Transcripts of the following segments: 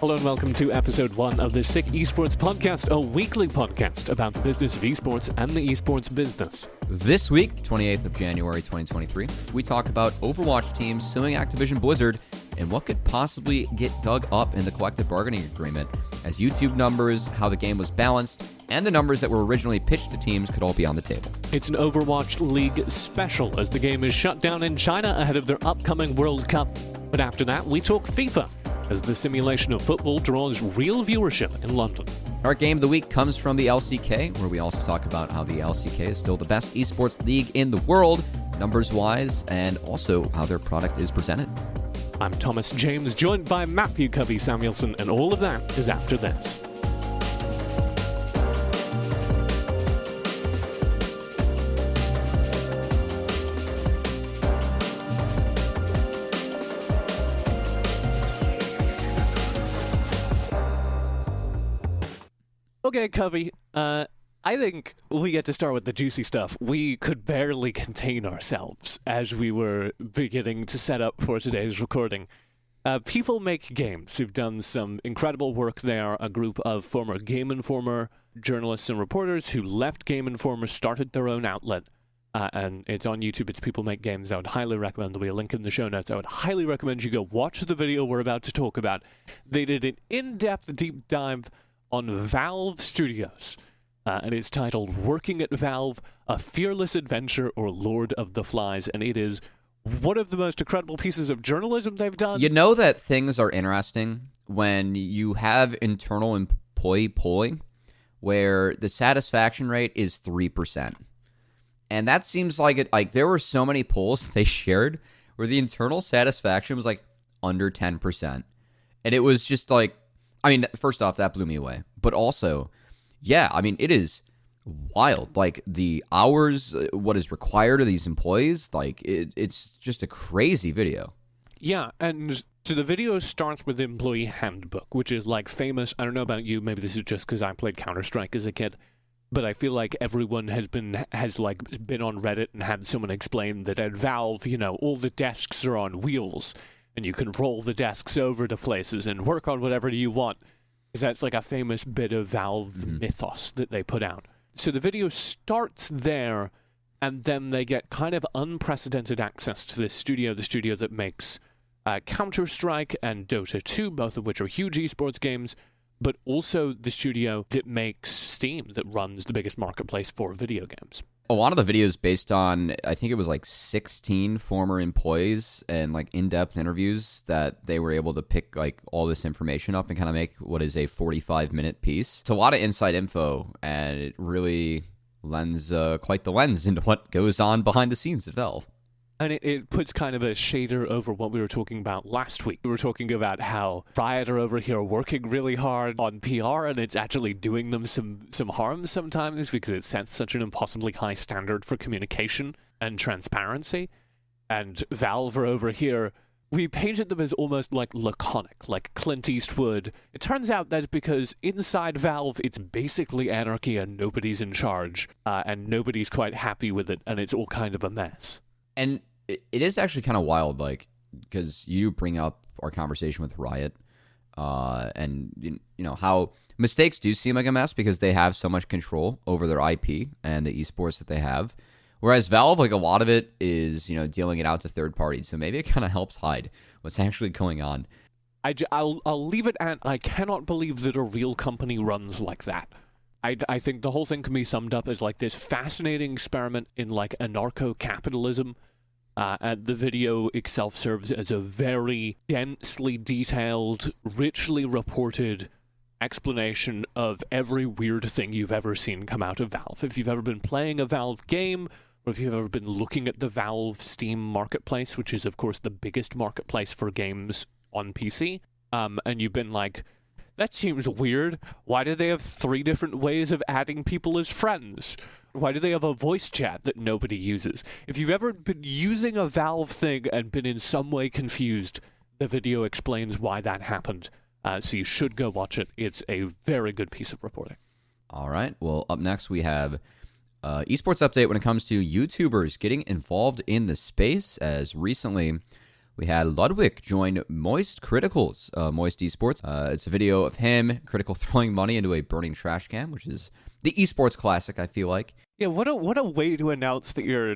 Hello and welcome to episode 1 of the Sick Esports Podcast, a weekly podcast about the business of esports and the esports business. This week, the 28th of January 2023, we talk about Overwatch teams suing Activision-Blizzard and what could possibly get dug up in the collective bargaining agreement, as YouTube numbers, how the game was balanced, and the numbers that were originally pitched to teams could all be on the table. It's an Overwatch League special as the game is shut down in China ahead of their upcoming World Cup. But after that, we talk FIFA, as the simulation of football draws real viewership in London. Our game of the week comes from the LCK, where we also talk about how the LCK is still the best esports league in the world, numbers-wise, and also how their product is presented. I'm Thomas James, joined by Matthew Covey Samuelson, and all of that is after this. Okay, Covey, I think we get to start with the juicy stuff. We could barely contain ourselves as we were beginning to set up for today's recording. People Make Games, who've done some incredible work. They are a group of former Game Informer journalists and reporters who left Game Informer, started their own outlet, and it's on YouTube. It's People Make Games. I would highly recommend. There'll be a link in the show notes. I would highly recommend you go watch the video we're about to talk about. They did an in-depth deep dive on Valve Studios, and it's titled Working at Valve, A Fearless Adventure or Lord of the Flies, and it is one of the most incredible pieces of journalism they've done. You know that things are interesting when you have internal employee polling where the satisfaction rate is 3%. And that seems like it. Like, there were so many polls they shared where the internal satisfaction was like under 10%. And it was just like, I mean, first off, that blew me away. But also, yeah, I mean, it is wild. Like, the hours, what is required of these employees, like, it's just a crazy video. Yeah, and so the video starts with the employee handbook, which is, like, famous. I don't know about you, maybe this is just because I played Counter-Strike as a kid, but I feel like everyone has been on Reddit and had someone explain that at Valve, you know, all the desks are on wheels, and you can roll the desks over to places and work on whatever you want. Because that's like a famous bit of Valve mythos that they put out. So the video starts there, and then they get kind of unprecedented access to this studio, the studio that makes Counter-Strike and Dota 2, both of which are huge esports games, but also the studio that makes Steam, that runs the biggest marketplace for video games. A lot of the videos based on, I think it was like 16 former employees and like in-depth interviews that they were able to pick like all this information up and kind of make what is a 45-minute piece. It's a lot of inside info, and it really lends quite the lens into what goes on behind the scenes at Valve. And it puts kind of a shader over what we were talking about last week. We were talking about how Riot are over here working really hard on PR, and it's actually doing them some harm sometimes because it sets such an impossibly high standard for communication and transparency. And Valve are over here. We painted them as almost like laconic, like Clint Eastwood. It turns out that's because inside Valve, it's basically anarchy and nobody's in charge, and nobody's quite happy with it, and it's all kind of a mess. And it is actually kind of wild, like, because you bring up our conversation with Riot, and you know how mistakes do seem like a mess because they have so much control over their IP and the esports that they have. Whereas Valve, like, a lot of it is, you know, dealing it out to third parties. So maybe it kind of helps hide what's actually going on. I'll leave it at, I cannot believe that a real company runs like that. I think the whole thing can be summed up as like this fascinating experiment in like anarcho-capitalism. And the video itself serves as a very densely detailed, richly reported explanation of every weird thing you've ever seen come out of Valve. If you've ever been playing a Valve game, or if you've ever been looking at the Valve Steam marketplace, which is, of course, the biggest marketplace for games on PC, and you've been like, that seems weird. Why do they have 3 different ways of adding people as friends? Why do they have a voice chat that nobody uses? If you've ever been using a Valve thing and been in some way confused, the video explains why that happened. So you should go watch it. It's a very good piece of reporting. All right. Well, up next we have esports update when it comes to YouTubers getting involved in the space, as recently we had Ludwig join Moist Critical's Moist Esports. It's a video of him, Critical, throwing money into a burning trash can, which is the esports classic, I feel like. Yeah, what a way to announce that you're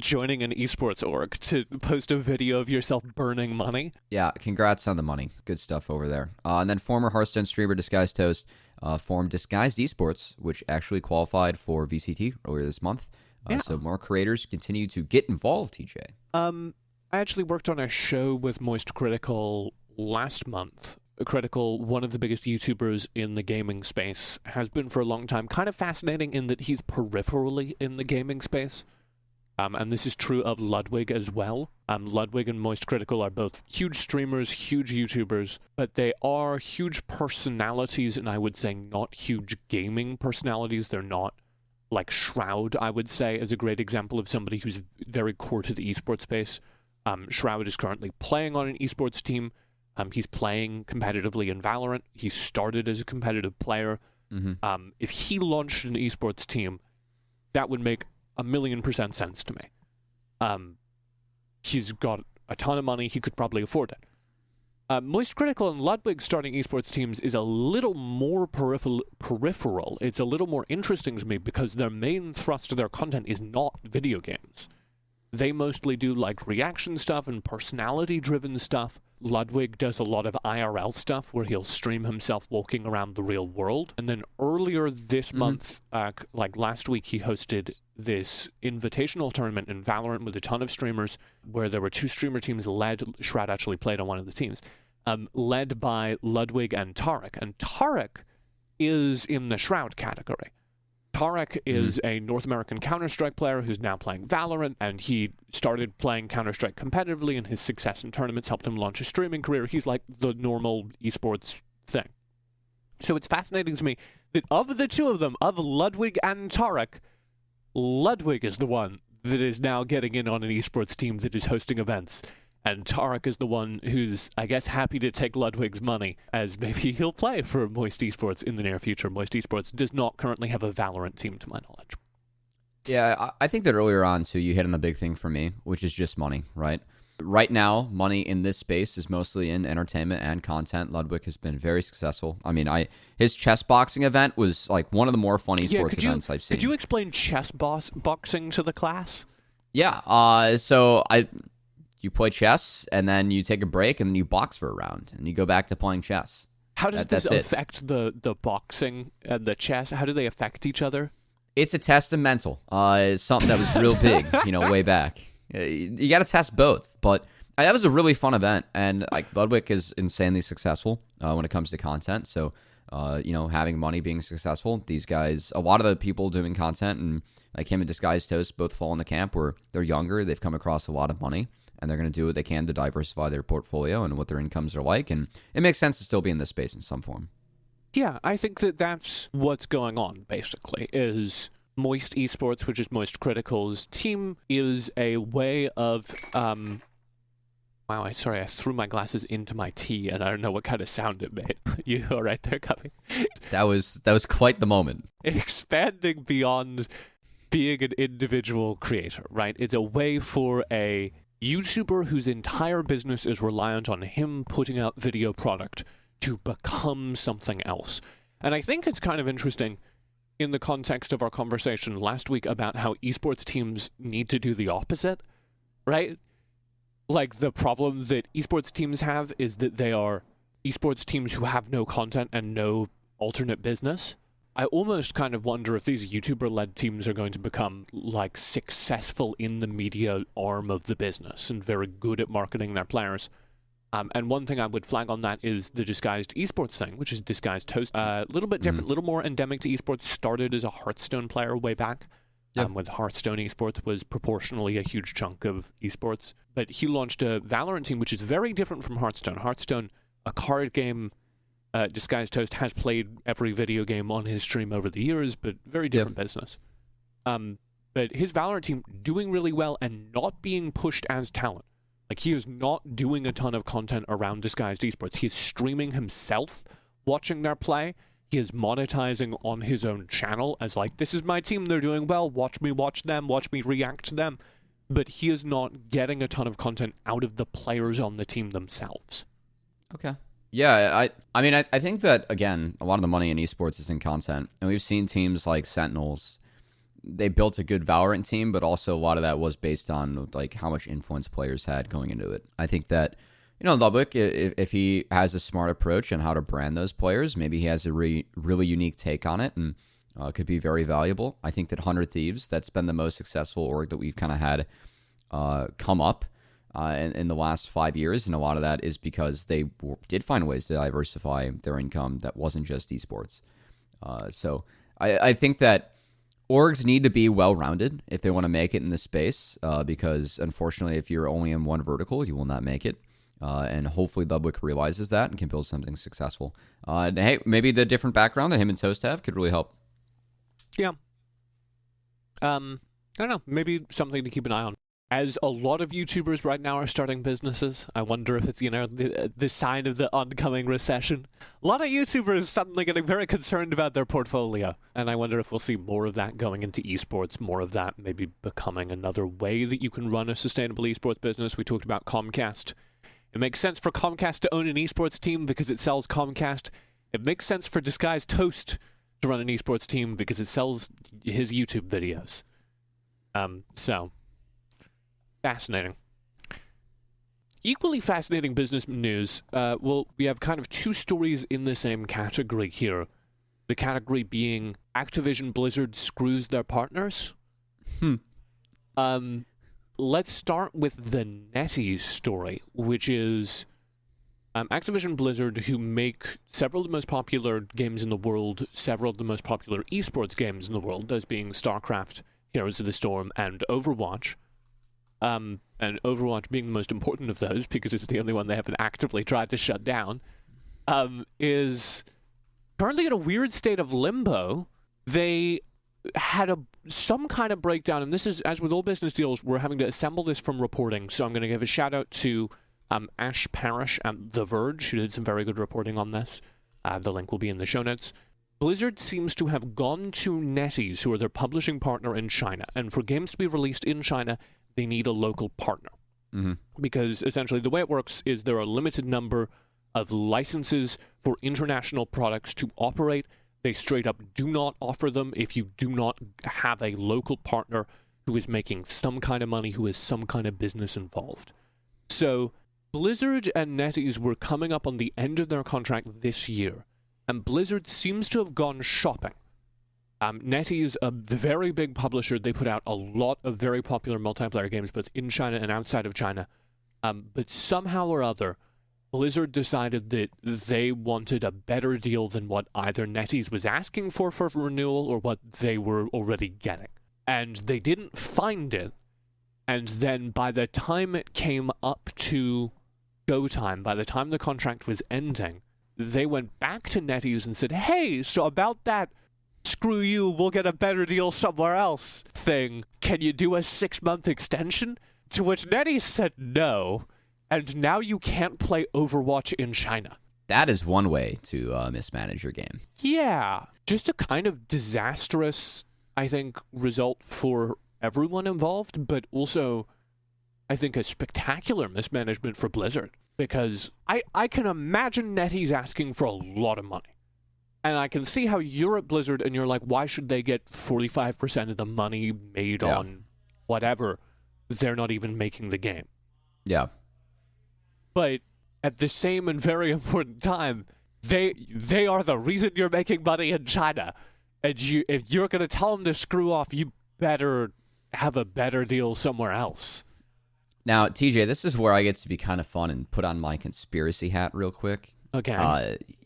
joining an esports org, to post a video of yourself burning money. Yeah, congrats on the money. Good stuff over there. And then former Hearthstone streamer Disguised Toast formed Disguised Esports, which actually qualified for VCT earlier this month. So more creators continue to get involved, TJ. I actually worked on a show with Moist Critical last month. Critical, one of the biggest YouTubers in the gaming space, has been for a long time. Kind of fascinating in that he's peripherally in the gaming space. And this is true of Ludwig as well. Ludwig and Moist Critical are both huge streamers, huge YouTubers, but they are huge personalities, and I would say not huge gaming personalities. They're not like Shroud, I would say, is a great example of somebody who's very core to the esports space. Shroud is currently playing on an esports team. He's playing competitively in Valorant. He started as a competitive player. If he launched an esports team, that would make 1,000,000% sense to me. He's got a ton of money. He could probably afford it. Moist Critical and Ludwig starting esports teams is a little more peripheral. It's a little more interesting to me because their main thrust of their content is not video games. They mostly do like reaction stuff and personality-driven stuff. Ludwig does a lot of IRL stuff where he'll stream himself walking around the real world. And then earlier this month, like last week, he hosted this invitational tournament in Valorant with a ton of streamers where there were 2 streamer teams led. Shroud actually played on one of the teams, led by Ludwig and Tarek. And Tarek is in the Shroud category. Tarek is a North American Counter-Strike player who's now playing Valorant, and he started playing Counter-Strike competitively, and his success in tournaments helped him launch a streaming career. He's like the normal esports thing. So it's fascinating to me that of the 2 of them, of Ludwig and Tarek, Ludwig is the one that is now getting in on an esports team that is hosting events. And Tarek is the one who's, I guess, happy to take Ludwig's money, as maybe he'll play for Moist Esports in the near future. Moist Esports does not currently have a Valorant team, to my knowledge. Yeah, I think that earlier on, too, you hit on the big thing for me, which is just money, right? Right now, money in this space is mostly in entertainment and content. Ludwig has been very successful. I mean, his chess boxing event was like one of the more fun esports events I've seen. Could you explain chess boxing to the class? Yeah, you play chess, and then you take a break, and then you box for a round, and you go back to playing chess. How does this affect the boxing and the chess? How do they affect each other? It's a test of mental. It's something that was real big, way back. You got to test both, but that was a really fun event, and Ludwig is insanely successful when it comes to content. So, having money, being successful, these guys, a lot of the people doing content, and like him and Disguised Toast, both fall in the camp where they're younger, they've come across a lot of money, and they're going to do what they can to diversify their portfolio and what their incomes are like, and it makes sense to still be in this space in some form. Yeah, I think that's what's going on, basically, is Moist Esports, which is Moist Critical's team, is a way of... Wow, I threw my glasses into my tea, and I don't know what kind of sound it made. You all right there, Cuppy? That was quite the moment. Expanding beyond being an individual creator, right? It's a way for a YouTuber whose entire business is reliant on him putting out video product to become something else. And I think it's kind of interesting in the context of our conversation last week about how esports teams need to do the opposite, right? Like, the problem that esports teams have is that they are esports teams who have no content and no alternate business. I almost kind of wonder if these YouTuber-led teams are going to become, like, successful in the media arm of the business and very good at marketing their players. And one thing I would flag on that is the Disguised Esports thing, which is Disguised Toast. A little bit different, a little more endemic to esports. Started as a Hearthstone player way back. With Hearthstone esports was proportionally a huge chunk of esports. But he launched a Valorant team, which is very different from Hearthstone. Hearthstone, a card game, Disguised Toast has played every video game on his stream over the years, but very different business. But his Valorant team doing really well and not being pushed as talent. Like, he is not doing a ton of content around Disguised Esports. He is streaming himself, watching their play. He is monetizing on his own channel as, like, this is my team, they're doing well, watch me watch them, watch me react to them. but he is not getting a ton of content out of the players on the team themselves. Okay. Yeah, I mean, I think that, again, a lot of the money in esports is in content. And we've seen teams like Sentinels. They built a good Valorant team, but also a lot of that was based on like how much influence players had going into it. I think that, Lubbock, if he has a smart approach on how to brand those players, maybe he has a really unique take on it and could be very valuable. I think that 100 Thieves, that's been the most successful org that we've kind of had come up in the last 5 years, and a lot of that is because they did find ways to diversify their income that wasn't just esports. So I think that orgs need to be well-rounded if they want to make it in this space, because unfortunately, if you're only in one vertical, you will not make it. And hopefully Ludwig realizes that and can build something successful. And hey, maybe the different background that him and Toast have could really help. Yeah. I don't know. Maybe something to keep an eye on. As a lot of YouTubers right now are starting businesses, I wonder if it's, the sign of the oncoming recession. A lot of YouTubers suddenly getting very concerned about their portfolio. And I wonder if we'll see more of that going into esports, more of that maybe becoming another way that you can run a sustainable esports business. We talked about Comcast. It makes sense for Comcast to own an esports team because it sells Comcast. It makes sense for Disguised Toast to run an esports team because it sells his YouTube videos. So, fascinating. Equally fascinating business news. We have kind of two stories in the same category here. The category being Activision-Blizzard screws their partners. Let's start with the NetEase story, which is Activision-Blizzard, who make several of the most popular games in the world, several of the most popular esports games in the world, those being StarCraft, Heroes of the Storm, and Overwatch. And Overwatch being the most important of those, because it's the only one they haven't actively tried to shut down, is currently in a weird state of limbo. They had some kind of breakdown, and this is, as with all business deals, we're having to assemble this from reporting, so I'm going to give a shout out to Ash Parrish at The Verge, who did some very good reporting on this. The link will be in the show notes. Blizzard seems to have gone to NetEase, who are their publishing partner in China, and for games to be released in China, they need a local partner. Mm-hmm. Because essentially the way it works is there are a limited number of licenses for international products to operate. They straight up do not offer them if you do not have a local partner who is making some kind of money, who has some kind of business involved. So Blizzard and NetEase were coming up on the end of their contract this year, and Blizzard seems to have gone shopping. NetEase, a very big publisher, they put out a lot of very popular multiplayer games, both in China and outside of China. But somehow or other, Blizzard decided that they wanted a better deal than what either NetEase was asking for renewal or what they were already getting. And they didn't find it. And then by the time it came up to go time, by the time the contract was ending, they went back to NetEase and said, hey, so about that screw you, we'll get a better deal somewhere else thing, can you do a 6-month extension? To which NetEase said no. And now you can't play Overwatch in China. That is one way to mismanage your game. Yeah. Just a kind of disastrous, I think, result for everyone involved, but also, I think, a spectacular mismanagement for Blizzard. Because I can imagine NetEase asking for a lot of money. And I can see how you're at Blizzard and you're like, why should they get 45% of the money made on whatever? They're not even making the game. Yeah. But at the same and very important time, they are the reason you're making money in China. And if you're going to tell them to screw off, you better have a better deal somewhere else. Now, TJ, this is where I get to be kind of fun and put on my conspiracy hat real quick. Okay.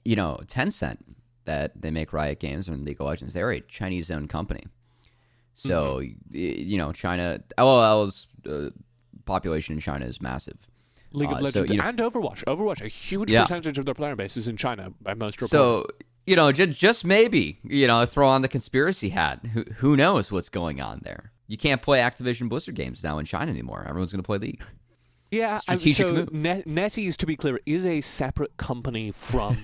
Tencent, that they make Riot Games and League of Legends, they're a Chinese-owned company. So, China, LOL's population in China is massive. League of Legends and Overwatch. Overwatch, a huge percentage of their player base is in China by most reports. So, just maybe, throw on the conspiracy hat. Who knows what's going on there? You can't play Activision-Blizzard games now in China anymore. Everyone's going to play League. Yeah, strategic so move. NetEase, to be clear, is a separate company from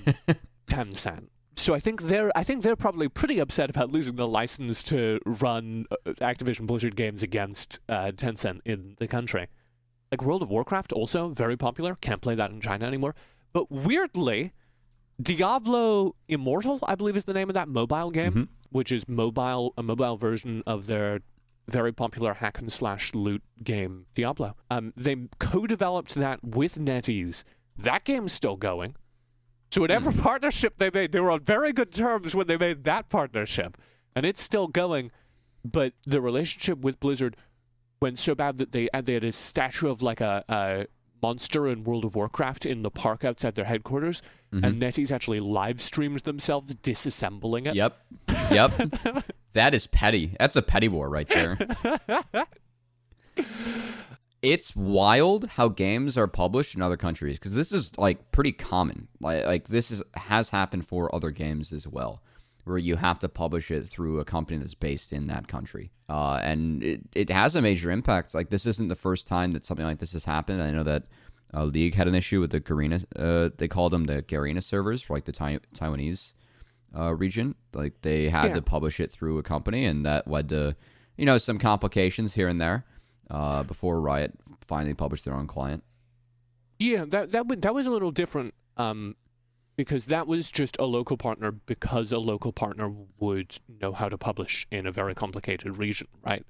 Tencent. So I think they're probably pretty upset about losing the license to run Activision-Blizzard games against Tencent in the country. Like World of Warcraft, also very popular. Can't play that in China anymore. But weirdly, Diablo Immortal, I believe is the name of that mobile game, which is a mobile version of their very popular hack and slash loot game Diablo. They co-developed that with NetEase. That game's still going. So whatever partnership they made, they were on very good terms when they made that partnership. And it's still going. But the relationship with Blizzard went so bad that they had a statue of like a monster in World of Warcraft in the park outside their headquarters. And NetEase actually live streamed themselves disassembling it. Yep. That is petty. That's a petty war right there. It's wild how games are published in other countries, because this is like pretty common. Like this has happened for other games as well, where you have to publish it through a company that's based in that country. And it has a major impact. Like, this isn't the first time that something like this has happened. I know that League had an issue with the Garena, they called them the Garena servers for like the Taiwanese region. Like, they had to publish it through a company, and that led to, some complications here and there before Riot finally published their own client. Yeah, that was a little different. Because that was just a local partner, because a local partner would know how to publish in a very complicated region, right?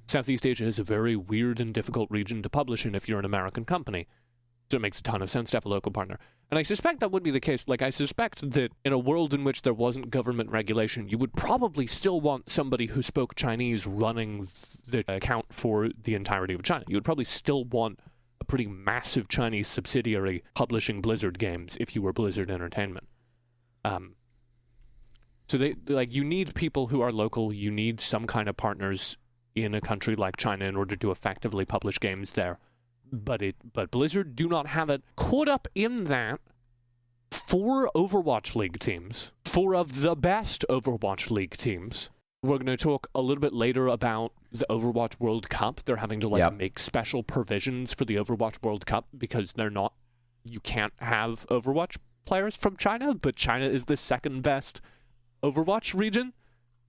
Southeast Asia is a very weird and difficult region to publish in if you're an American company. So it makes a ton of sense to have a local partner. And I suspect that would be the case. Like, I suspect that in a world in which there wasn't government regulation, you would probably still want somebody who spoke Chinese running the account for the entirety of China. You would probably still want a pretty massive Chinese subsidiary publishing Blizzard games if you were Blizzard Entertainment. So you need people who are local. You need some kind of partners in a country like China in order to effectively publish games there. But Blizzard do not have it. Caught up in that, 4 Overwatch League teams, 4 of the best Overwatch League teams. We're going to talk a little bit later about the Overwatch World Cup. They're having to make special provisions for the Overwatch World Cup because you can't have Overwatch players from China, but China is the second best Overwatch region.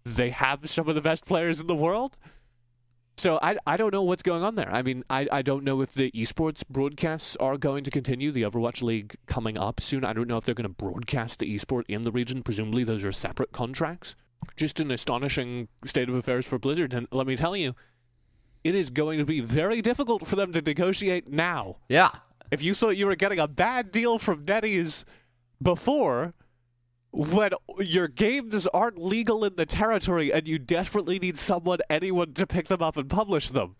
They have some of the best players in the world. So I don't know what's going on there. I mean, I don't know if the esports broadcasts are going to continue. The Overwatch League coming up soon. I don't know if they're going to broadcast the esport in the region. Presumably those are separate contracts. Just an astonishing state of affairs for Blizzard. And let me tell you, it is going to be very difficult for them to negotiate now. Yeah. If you thought you were getting a bad deal from NetEase before, when your games aren't legal in the territory and you desperately need anyone to pick them up and publish them,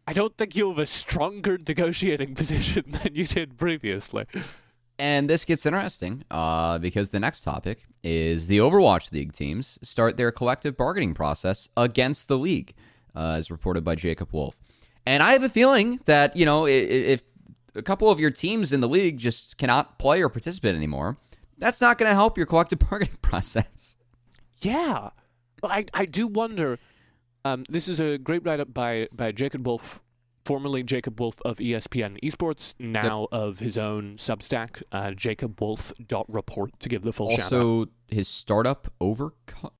I don't think you have a stronger negotiating position than you did previously. And this gets interesting because the next topic is the Overwatch League teams start their collective bargaining process against the league, as reported by Jacob Wolf. And I have a feeling that, if a couple of your teams in the league just cannot play or participate anymore, that's not going to help your collective bargaining process. Yeah. But I do wonder, this is a great write-up by Jacob Wolf, formerly Jacob Wolf of ESPN Esports, now of his own Substack, jacobwolf.report, to give the full shout-out. Also, his startup, Overcome?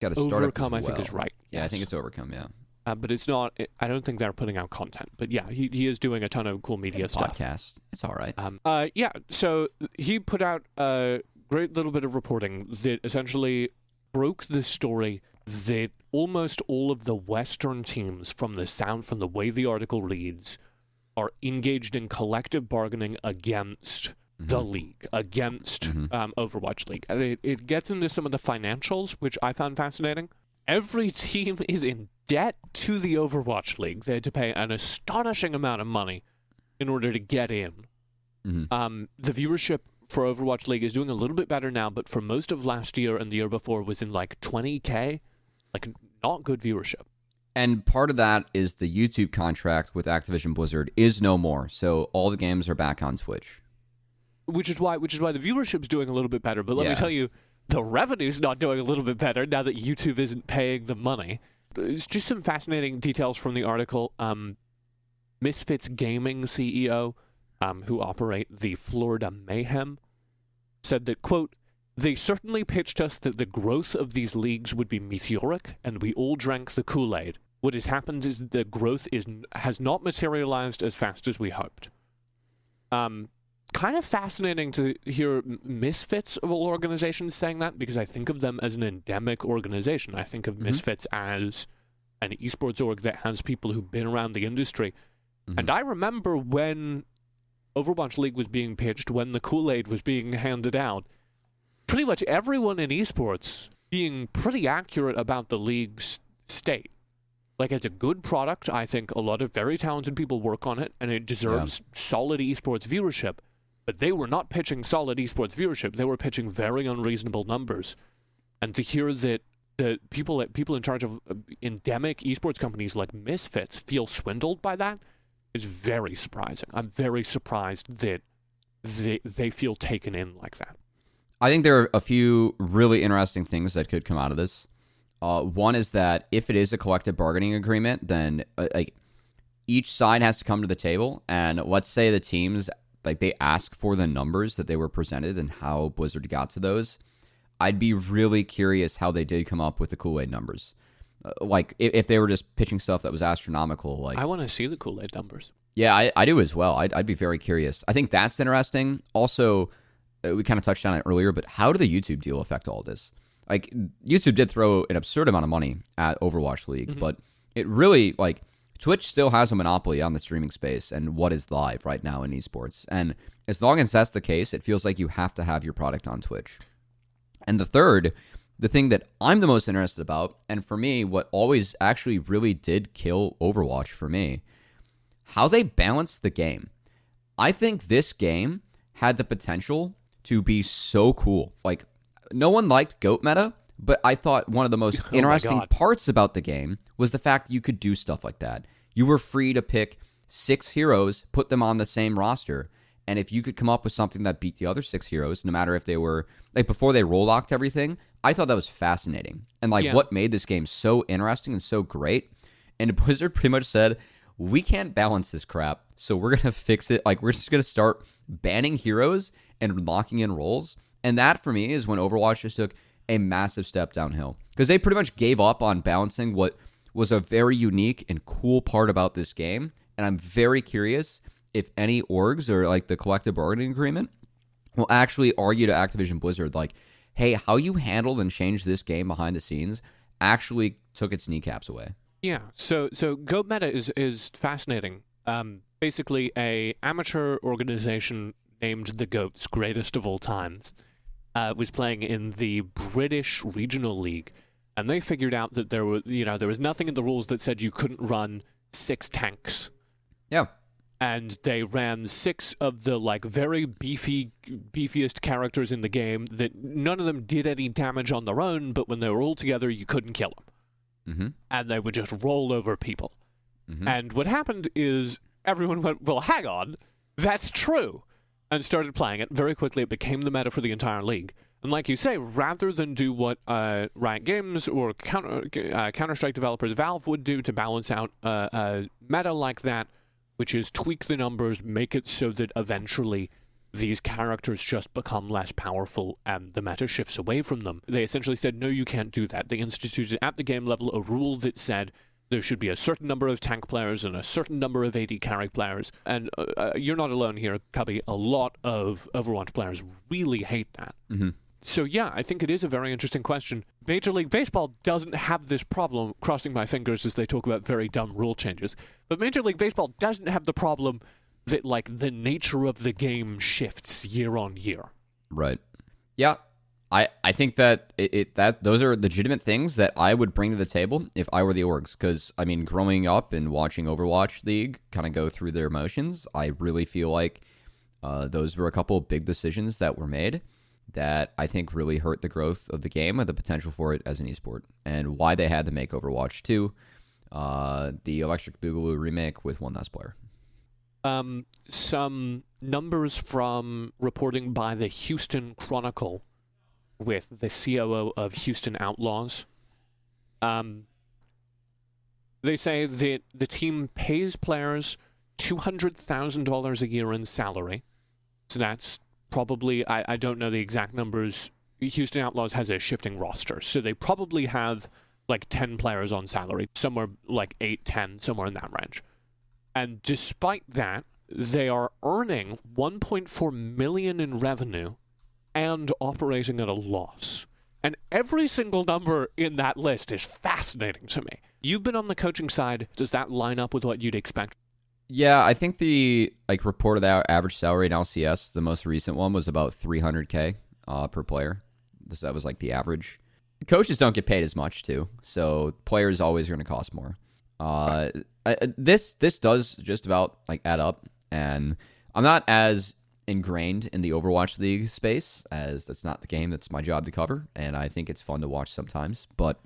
Got a startup Overcome, as well. I think, is right. Yeah, yes. I think it's Overcome, yeah. But it's not, I don't think they're putting out content. But yeah, he is doing a ton of cool media stuff. Podcast. It's all right. So he put out a great little bit of reporting that essentially broke the story that almost all of the Western teams, from the way the article reads, are engaged in collective bargaining against the league, against Overwatch League. And it gets into some of the financials, which I found fascinating. Every team is in debt to the Overwatch League. They had to pay an astonishing amount of money in order to get in. The viewership for Overwatch League is doing a little bit better now, but for most of last year and the year before was in like 20K. Like, not good viewership. And part of that is the YouTube contract with Activision-Blizzard is no more, so all the games are back on Twitch. Which is why the viewership's doing a little bit better. But let me tell you, the revenue's not doing a little bit better now that YouTube isn't paying the money. There's just some fascinating details from the article. Misfits Gaming CEO, who operate the Florida Mayhem, said that, quote, They certainly pitched us that the growth of these leagues would be meteoric, and we all drank the Kool-Aid. What has happened is the growth has not materialized as fast as we hoped. Kind of fascinating to hear misfits of all organizations saying that, because I think of them as an endemic organization. I think of misfits as an esports org that has people who've been around the industry. And I remember when Overwatch League was being pitched, when the Kool-Aid was being handed out, pretty much everyone in esports being pretty accurate about the league's state. Like, it's a good product. I think a lot of very talented people work on it, and it deserves solid esports viewership. But they were not pitching solid esports viewership. They were pitching very unreasonable numbers. And to hear that the people in charge of endemic esports companies like Misfits feel swindled by that is very surprising. I'm very surprised that they feel taken in like that. I think there are a few really interesting things that could come out of this. One is that if it is a collective bargaining agreement, then each side has to come to the table, and let's say the teams they ask for the numbers that they were presented and how Blizzard got to those. I'd be really curious how they did come up with the Kool-Aid numbers. If they were just pitching stuff that was astronomical. I want to see the Kool-Aid numbers. Yeah, I do as well. I'd be very curious. I think that's interesting. Also, we kind of touched on it earlier, but how did the YouTube deal affect all this? YouTube did throw an absurd amount of money at Overwatch League, but it really, Twitch still has a monopoly on the streaming space and what is live right now in esports. And as long as that's the case, it feels like you have to have your product on Twitch. And the thing that I'm the most interested about, and for me, what always actually really did kill Overwatch for me, how they balanced the game. I think this game had the potential to be so cool. No one liked GOAT meta, but I thought one of the most interesting parts about the game was the fact that you could do stuff like that. You were free to pick 6 heroes, put them on the same roster, and if you could come up with something that beat the other 6 heroes, no matter if they were, before they role-locked everything, I thought that was fascinating. And, what made this game so interesting and so great, and Blizzard pretty much said, we can't balance this crap, so we're going to fix it. We're just going to start banning heroes and locking in roles. And that, for me, is when Overwatch just took a massive step downhill. Because they pretty much gave up on balancing what was a very unique and cool part about this game. And I'm very curious if any orgs or the collective bargaining agreement will actually argue to Activision-Blizzard, hey, how you handled and changed this game behind the scenes actually took its kneecaps away. Yeah, so GOAT meta is fascinating. Basically, a amateur organization named the GOATs, greatest of all times, was playing in the British Regional League, and they figured out that there was nothing in the rules that said you couldn't run 6 tanks. Yeah. And they ran 6 of the very beefiest characters in the game that none of them did any damage on their own, but when they were all together, you couldn't kill them. And they would just roll over people. And what happened is everyone went, well, hang on, that's true, and started playing it. Very quickly, it became the meta for the entire league. And like you say, rather than do what Riot Games or Counter-Strike developers Valve would do to balance out a meta like that, which is tweak the numbers, make it so that eventually these characters just become less powerful and the meta shifts away from them. They essentially said, no, you can't do that. They instituted at the game level a rule that said there should be a certain number of tank players and a certain number of AD carry players. And you're not alone here, Cubby. A lot of Overwatch players really hate that. So yeah, I think it is a very interesting question. Major League Baseball doesn't have this problem, crossing my fingers as they talk about very dumb rule changes, but Major League Baseball doesn't have the problem that the nature of the game shifts year on year. Right. Yeah. I think that that those are legitimate things that I would bring to the table if I were the orgs. Because, growing up and watching Overwatch League kind of go through their motions, I really feel like those were a couple of big decisions that were made that I think really hurt the growth of the game and the potential for it as an esport. And why they had to make Overwatch 2, the Electric Boogaloo remake with one less player. Some numbers from reporting by the Houston Chronicle with the COO of Houston Outlaws. They say that the team pays players $200,000 a year in salary. So that's probably, I don't know the exact numbers Houston Outlaws has a shifting roster, so they probably have like 10 players on salary, somewhere like 8, 10, somewhere in that range. And despite that, they are earning $1.4 million in revenue and operating at a loss. And every single number in that list is fascinating to me. You've been on the coaching side. Does that line up with what you'd expect? Yeah, I think the reported average salary in LCS, the most recent one, was about $300K per player. So that was like the average. Coaches don't get paid as much too, so players always are going to cost more. This does just about add up, and I'm not as ingrained in the Overwatch League space, as that's not the game that's my job to cover, and I think it's fun to watch sometimes, but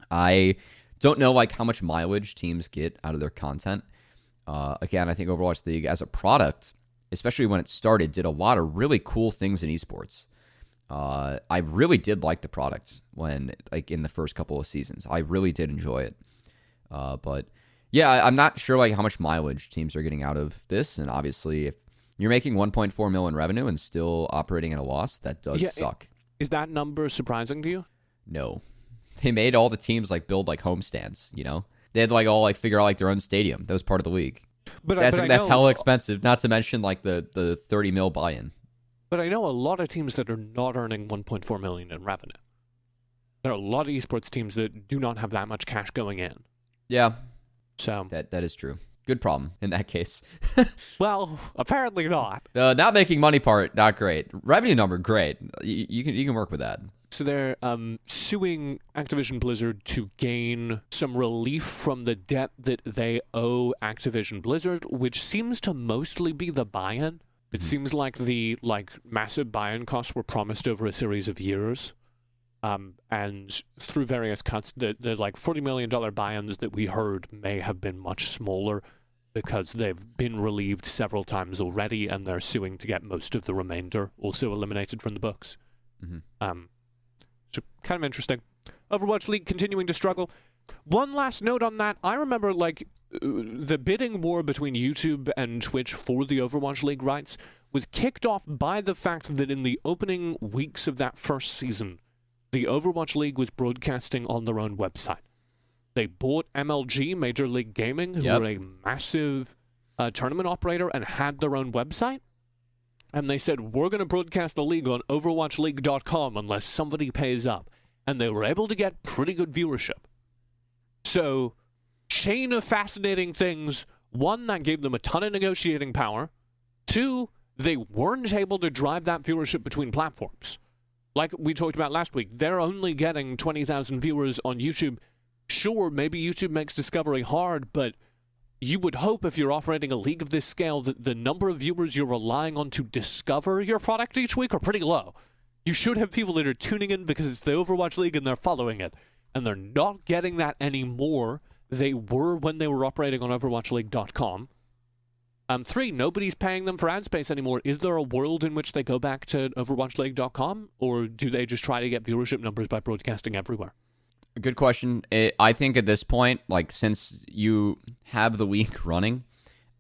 I don't know how much mileage teams get out of their content. Again, I think Overwatch League as a product, especially when it started, did a lot of really cool things in esports. I really did like the product when in the first couple of seasons. I really did enjoy it. But yeah, I'm not sure how much mileage teams are getting out of this, and obviously if you're making $1.4 million in revenue and still operating at a loss, that does suck. Is that number surprising to you? No. They made all the teams build homestands, They had all figure out their own stadium. That was part of the league. But that's hella expensive, not to mention the 30 mil buy-in. But I know a lot of teams that are not earning $1.4 million in revenue. There are a lot of esports teams that do not have that much cash going in. Yeah. So that is true. Good problem in that case. Well, apparently not. The not making money part, not great. Revenue number, great. You can work with that. So they're suing Activision-Blizzard to gain some relief from the debt that they owe Activision-Blizzard, which seems to mostly be the buy-in. It seems like the massive buy-in costs were promised over a series of years. And through various cuts, the $40 million buy-ins that we heard may have been much smaller because they've been relieved several times already, and they're suing to get most of the remainder also eliminated from the books. So kind of interesting. Overwatch League continuing to struggle. One last note on that. I remember the bidding war between YouTube and Twitch for the Overwatch League rights was kicked off by the fact that in the opening weeks of that first season, the Overwatch League was broadcasting on their own website. They bought MLG, Major League Gaming, who were a massive tournament operator and had their own website. And they said, we're going to broadcast the league on overwatchleague.com unless somebody pays up. And they were able to get pretty good viewership. So, chain of fascinating things. One, that gave them a ton of negotiating power. Two, they weren't able to drive that viewership between platforms. Like we talked about last week, they're only getting 20,000 viewers on YouTube. Sure, maybe YouTube makes discovery hard, but you would hope if you're operating a league of this scale that the number of viewers you're relying on to discover your product each week are pretty low. You should have people that are tuning in because it's the Overwatch League and they're following it. And they're not getting that anymore. They were when they were operating on overwatchleague.com. 3, nobody's paying them for ad space anymore. Is there a world in which they go back to overwatchleague.com, or do they just try to get viewership numbers by broadcasting everywhere? Good question. I think at this point, since you have the league running,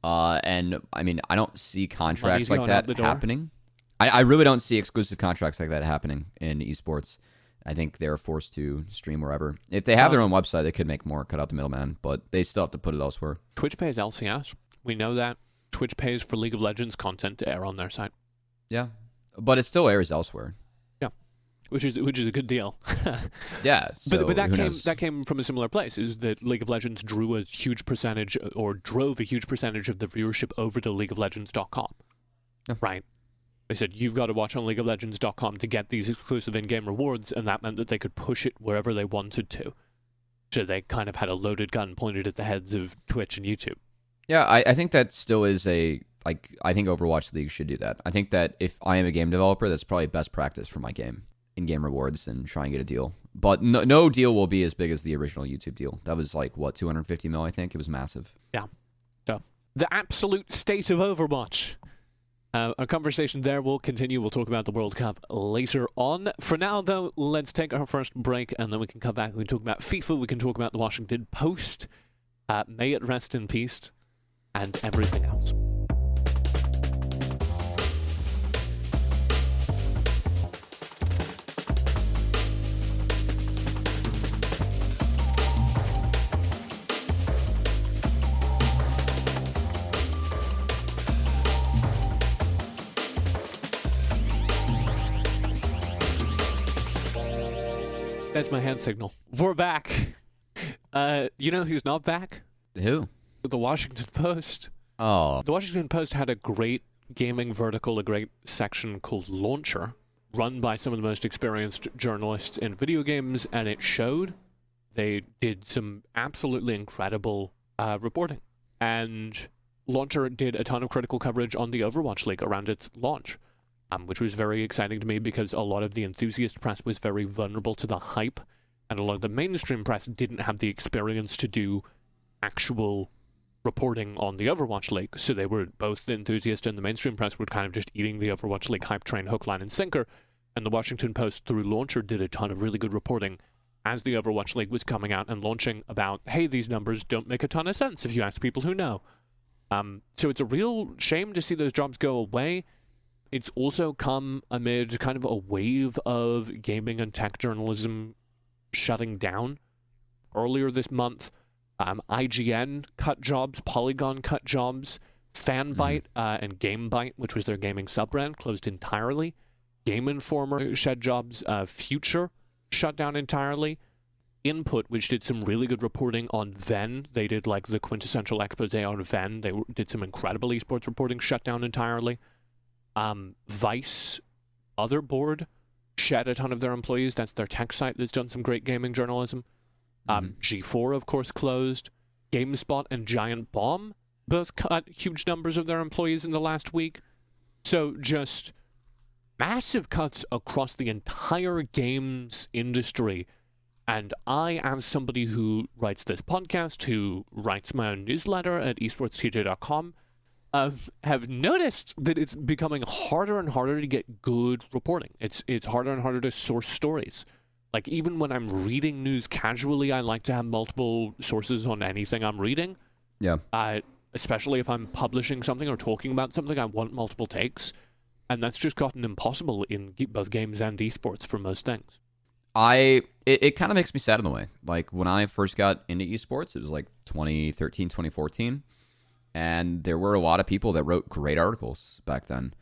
and I mean, I don't see contracts like that happening. I really don't see exclusive contracts like that happening in esports. I think they're forced to stream wherever. If they have their own website, they could make more, cut out the middleman, but they still have to put it elsewhere. Twitch pays LCS. We know that. Twitch pays for League of Legends content to air on their site. Yeah, but it still airs elsewhere. Yeah, which is a good deal. Yeah, so but that came from a similar place. Is that League of Legends drove a huge percentage of the viewership over to LeagueOfLegends.com. Yeah. Right. They said you've got to watch on LeagueOfLegends.com to get these exclusive in-game rewards, and that meant that they could push it wherever they wanted to. So they kind of had a loaded gun pointed at the heads of Twitch and YouTube. Yeah, I think that still is I think Overwatch League should do that. I think that if I am a game developer, that's probably best practice for my game. In-game rewards and try and get a deal. But no deal will be as big as the original YouTube deal. That was $250 million, I think? It was massive. Yeah. So, the absolute state of Overwatch. A conversation there will continue. We'll talk about the World Cup later on. For now, though, let's take our first break, and then we can come back. We can talk about FIFA. We can talk about the Washington Post. May it rest in peace. And everything else. That's my hand signal. We're back. You know who's not back? Who? The Washington Post. Oh. The Washington Post had a great gaming vertical, a great section called Launcher, run by some of the most experienced journalists in video games, and it showed they did some absolutely incredible reporting. And Launcher did a ton of critical coverage on the Overwatch League around its launch, which was very exciting to me because a lot of the enthusiast press was very vulnerable to the hype, and a lot of the mainstream press didn't have the experience to do actual reporting on the Overwatch League. So they were, both the enthusiast and the mainstream press were kind of just eating the Overwatch League hype train hook, line, and sinker. And the Washington Post, through Launcher, did a ton of really good reporting as the Overwatch League was coming out and launching about, hey, these numbers don't make a ton of sense if you ask people who know. So it's a real shame to see those jobs go away. It's also come amid kind of a wave of gaming and tech journalism shutting down. Earlier this month, IGN cut jobs, Polygon cut jobs, Fanbyte and GameByte, which was their gaming sub-brand, closed entirely. Game Informer shed jobs. Future shut down entirely. Input, which did some really good reporting on Ven. They did like the quintessential expose on Ven. They did some incredible esports reporting, shut down entirely. Vice, Otherboard, shed a ton of their employees. That's their tech site that's done some great gaming journalism. G4, of course, closed. GameSpot and Giant Bomb both cut huge numbers of their employees in the last week. So just massive cuts across the entire games industry. And I, as somebody who writes this podcast, who writes my own newsletter at esportstj.com, have noticed that it's becoming harder and harder to get good reporting. It's harder and harder to source stories. Like, even when I'm reading news casually, I like to have multiple sources on anything I'm reading. Yeah. Especially if I'm publishing something or talking about something, I want multiple takes. And that's just gotten impossible in both games and esports for most things. It kind of makes me sad in a way. Like, when I first got into esports, it was like 2013, 2014. And there were a lot of people that wrote great articles back then.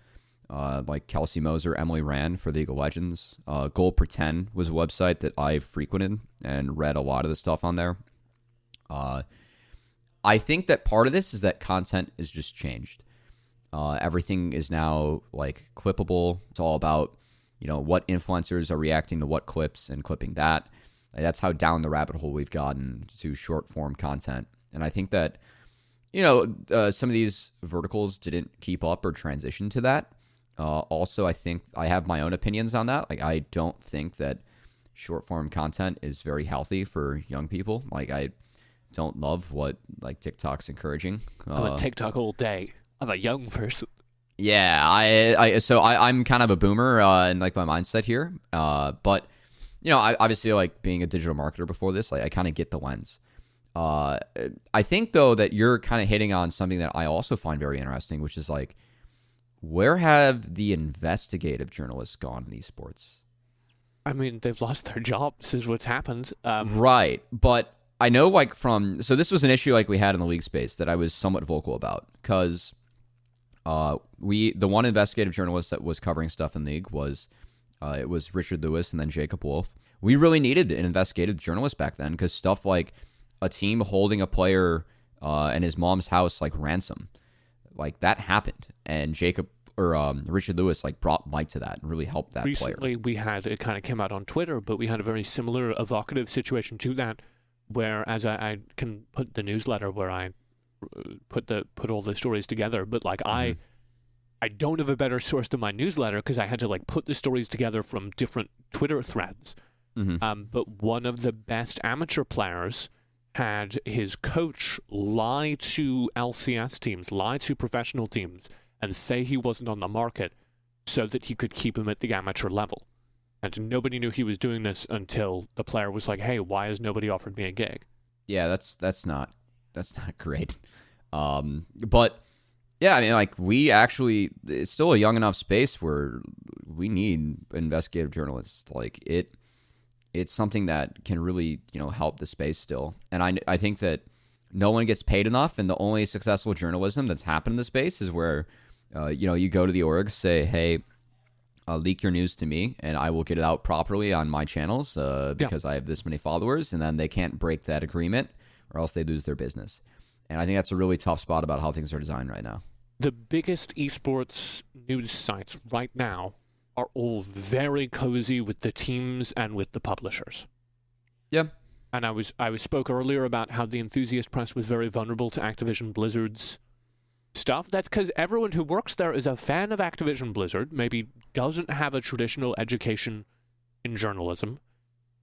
Like Kelsey Moser, Emily Rand for League of Legends. Gold Pretend was a website that I frequented and read a lot of the stuff on there. I think that part of this is that content is just changed. Everything is now like clippable. It's all about, what influencers are reacting to what clips and clipping that. That's how down the rabbit hole we've gotten to short form content. And I think that, some of these verticals didn't keep up or transition to that. Also, I think I have my own opinions on that. Like, I don't think that short form content is very healthy for young people. Like, I don't love what like TikTok's encouraging. I'm on TikTok all day. I'm a young person. Yeah, so I'm kind of a boomer in like my mindset here. But I obviously, like, being a digital marketer before this, like, I kind of get the lens. I think though that you're kind of hitting on something that I also find very interesting, which is like, where have the investigative journalists gone in esports? I mean, they've lost their jobs is what's happened. Right. But I know, like, so this was an issue like we had in the league space that I was somewhat vocal about, because the one investigative journalist that was covering stuff in League was it was Richard Lewis and then Jacob Wolf. We really needed an investigative journalist back then, because stuff like a team holding a player in his mom's house like ransom, like, that happened, and Richard Lewis like brought light to that and really helped that Recently, player. we had, it kind of came out on Twitter, but we had a very similar evocative situation to that, where, as I can put the newsletter where I put all the stories together, but like I don't have a better source than my newsletter, because I had to like put the stories together from different Twitter threads. But one of the best amateur players had his coach lie to LCS teams, lie to professional teams, and say he wasn't on the market so that he could keep him at the amateur level. And nobody knew he was doing this until the player was like, hey, why has nobody offered me a gig? Yeah, that's not great. But yeah, I mean, like, it's still a young enough space where we need investigative journalists. Like, it's something that can really, help the space still. And I think that no one gets paid enough, and the only successful journalism that's happened in the space is where, you go to the orgs, say, hey, leak your news to me, and I will get it out properly on my channels because I have this many followers, and then they can't break that agreement or else they lose their business. And I think that's a really tough spot about how things are designed right now. The biggest esports news sites right now are all very cozy with the teams and with the publishers. Yeah. And I spoke earlier about how the enthusiast press was very vulnerable to Activision-Blizzard's stuff. That's because everyone who works there is a fan of Activision-Blizzard, maybe doesn't have a traditional education in journalism,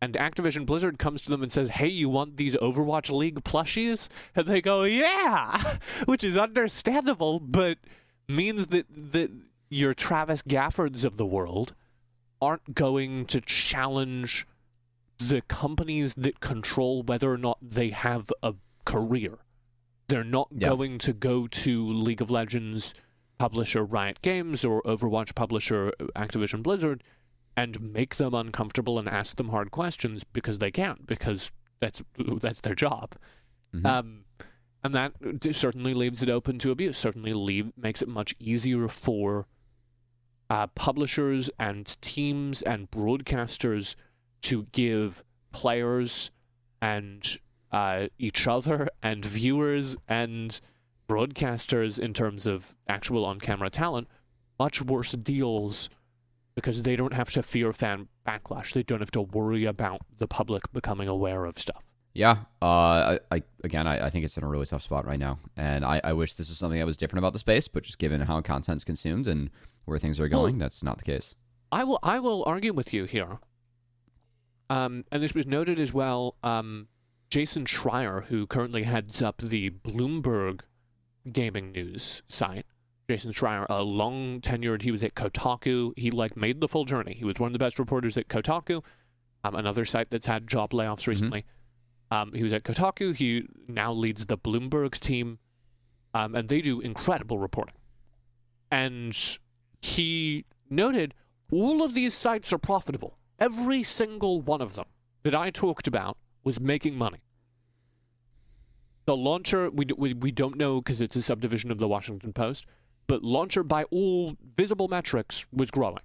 and Activision-Blizzard comes to them and says, hey, you want these Overwatch League plushies? And they go, yeah, which is understandable, but means that your Travis Gaffords of the world aren't going to challenge the companies that control whether or not they have a career. They're not going to go to League of Legends publisher Riot Games or Overwatch publisher Activision-Blizzard and make them uncomfortable and ask them hard questions because they can't, because that's their job. And that certainly leaves it open to abuse. Certainly makes it much easier for publishers and teams and broadcasters to give players and each other and viewers and broadcasters, in terms of actual on-camera talent, much worse deals because they don't have to fear fan backlash. They don't have to worry about the public becoming aware of stuff. Yeah. I think it's in a really tough spot right now. And I wish this is something that was different about the space, but just given how content's consumed and where things are going, that's not the case. I will argue with you here. And this was noted as well. Jason Schreier, who currently heads up the Bloomberg gaming news site. Jason Schreier, a long tenured, he was at Kotaku. He made the full journey. He was one of the best reporters at Kotaku, another site that's had job layoffs recently. He was at Kotaku. He now leads the Bloomberg team, and they do incredible reporting. And he noted all of these sites are profitable. Every single one of them that I talked about was making money. The Launcher, we don't know because it's a subdivision of the Washington Post, but Launcher, by all visible metrics, was growing.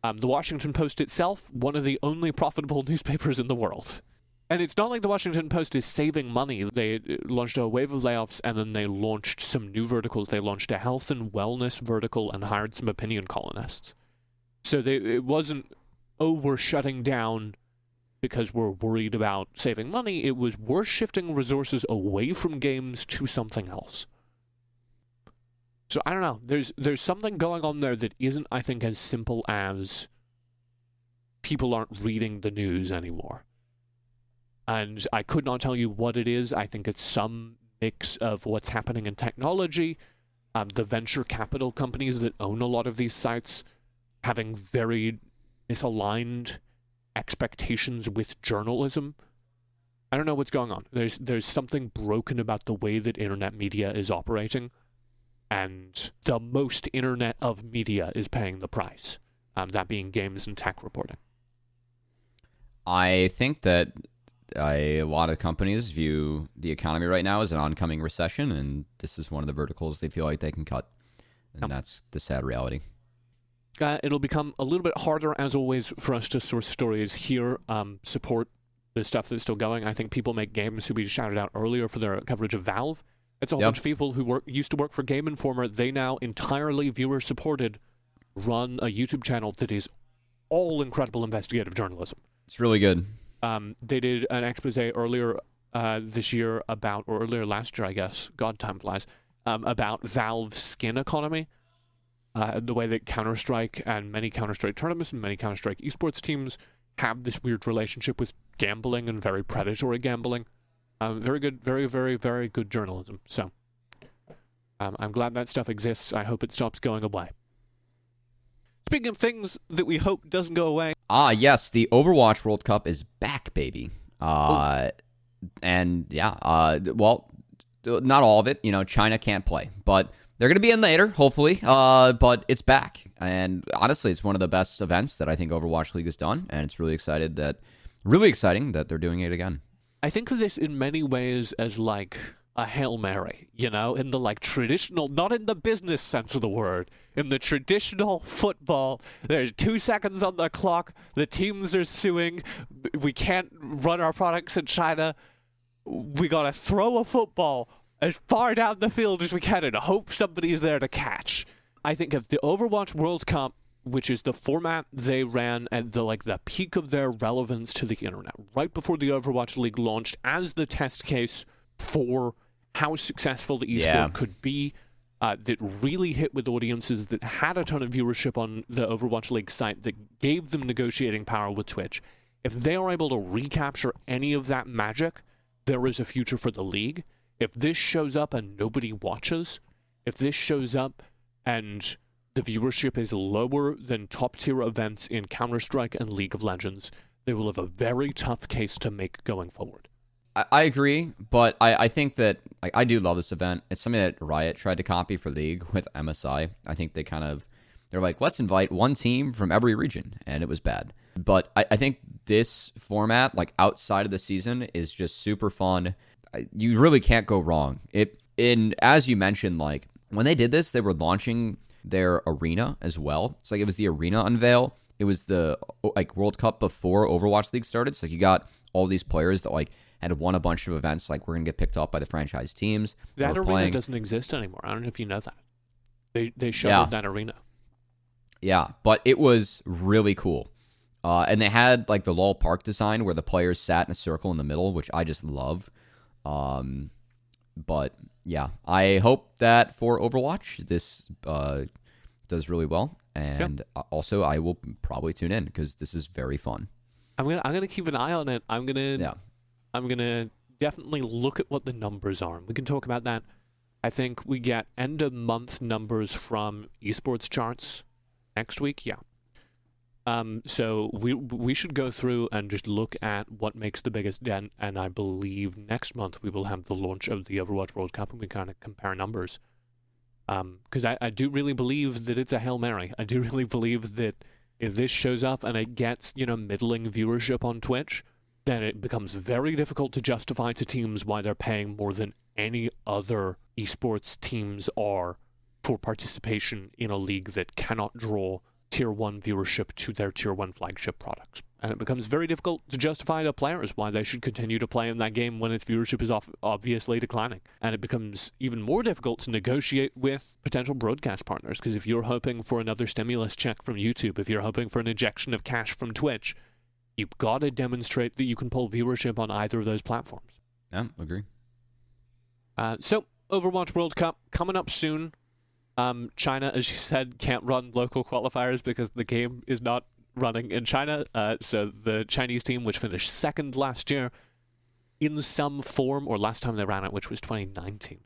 The Washington Post itself, one of the only profitable newspapers in the world. And it's not like the Washington Post is saving money. They launched a wave of layoffs, and then they launched some new verticals. They launched a health and wellness vertical and hired some opinion columnists. So it wasn't, we're shutting down because we're worried about saving money. It was, we're shifting resources away from games to something else. So I don't know. There's something going on there that isn't, I think, as simple as people aren't reading the news anymore. And I could not tell you what it is. I think it's some mix of what's happening in technology, the venture capital companies that own a lot of these sites having very misaligned expectations with journalism. I don't know what's going on. There's something broken about the way that internet media is operating, and the most internet of media is paying the price, that being games and tech reporting. I think that a lot of companies view the economy right now as an oncoming recession, and this is one of the verticals they feel like they can cut. And that's the sad reality. It'll become a little bit harder, as always, for us to source stories here, support the stuff that's still going. I think people make games who we shouted out earlier for their coverage of Valve. It's a whole bunch of people who used to work for Game Informer. They now, entirely viewer-supported, run a YouTube channel that is all incredible investigative journalism. It's really good. They did an expose earlier this year about, or earlier last year, I guess, God, time flies, about Valve's skin economy. The way that Counter-Strike and many Counter-Strike tournaments and many Counter-Strike esports teams have this weird relationship with gambling and very predatory gambling. Very good, very, very, very good journalism. So I'm glad that stuff exists. I hope it stops going away. Speaking of things that we hope doesn't go away. Yes, the Overwatch World Cup is back, baby. And yeah, well, not all of it. China can't play, but they're going to be in later, hopefully, but it's back. And honestly, it's one of the best events that I think Overwatch League has done, and it's really exciting that they're doing it again. I think of this in many ways as like a Hail Mary, you know, in the like traditional, not in the business sense of the word, in the traditional football. There's 2 seconds on the clock, the teams are suing, we can't run our products in China, we gotta throw a football as far down the field as we can and hope somebody's there to catch. I think if the Overwatch World Cup, which is the format they ran at the peak of their relevance to the internet, right before the Overwatch League launched as the test case for how successful the esport could be, that really hit with audiences, that had a ton of viewership on the Overwatch League site, that gave them negotiating power with Twitch. If they are able to recapture any of that magic, there is a future for the league. If this shows up and nobody watches, if this shows up and the viewership is lower than top-tier events in Counter-Strike and League of Legends, they will have a very tough case to make going forward. I agree, but I think that I do love this event. It's something that Riot tried to copy for League with MSI. I think they're like, let's invite one team from every region, and it was bad. But I think this format, like outside of the season, is just super fun. You really can't go wrong. As you mentioned, like when they did this, they were launching their arena as well. So like it was the arena unveil. It was the like World Cup before Overwatch League started. So you got all these players that like had won a bunch of events. Like we're gonna get picked up by the franchise teams. That arena doesn't exist anymore. I don't know if you know that. They showed that arena. Yeah, but it was really cool. And they had like the LoL Park design where the players sat in a circle in the middle, which I just love. But yeah, I hope that for Overwatch, this does really well. And also, I will probably tune in because this is very fun. I'm gonna keep an eye on it. I'm gonna definitely look at what the numbers are. We can talk about that. I think we get end of month numbers from esports charts next week. Yeah. So we should go through and just look at what makes the biggest dent, and I believe next month we will have the launch of the Overwatch World Cup, and we kind of compare numbers. Because I do really believe that it's a Hail Mary. I do really believe that if this shows up and it gets, middling viewership on Twitch, then it becomes very difficult to justify to teams why they're paying more than any other esports teams are for participation in a league that cannot draw Tier 1 viewership to their Tier 1 flagship products. And it becomes very difficult to justify to players why they should continue to play in that game when its viewership is obviously declining. And it becomes even more difficult to negotiate with potential broadcast partners, because if you're hoping for another stimulus check from YouTube, if you're hoping for an injection of cash from Twitch, you've got to demonstrate that you can pull viewership on either of those platforms. Yeah, agree. So, Overwatch World Cup coming up soon. China, as you said, can't run local qualifiers because the game is not running in China. So the Chinese team, which finished second last year, in some form, or last time they ran it, which was 2019,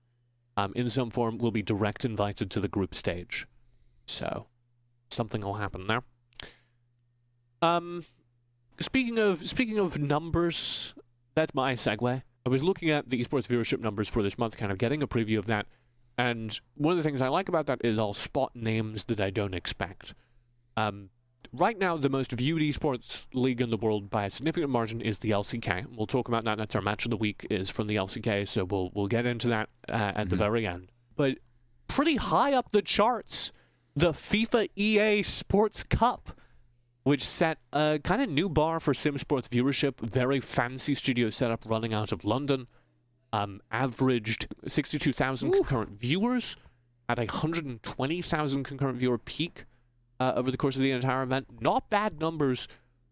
in some form, will be direct invited to the group stage. So something will happen there. Speaking of numbers, that's my segue. I was looking at the esports viewership numbers for this month, kind of getting a preview of that. And one of the things I like about that is I'll spot names that I don't expect. Right now, the most viewed esports league in the world by a significant margin is the LCK. We'll talk about that. That's our match of the week is from the LCK, so we'll get into that at the very end. But pretty high up the charts, the FIFA EA Sports Cup, which set a kind of new bar for sim sports viewership. Very fancy studio setup running out of London. Averaged 62,000 concurrent viewers at a 120,000 concurrent viewer peak over the course of the entire event. Not bad numbers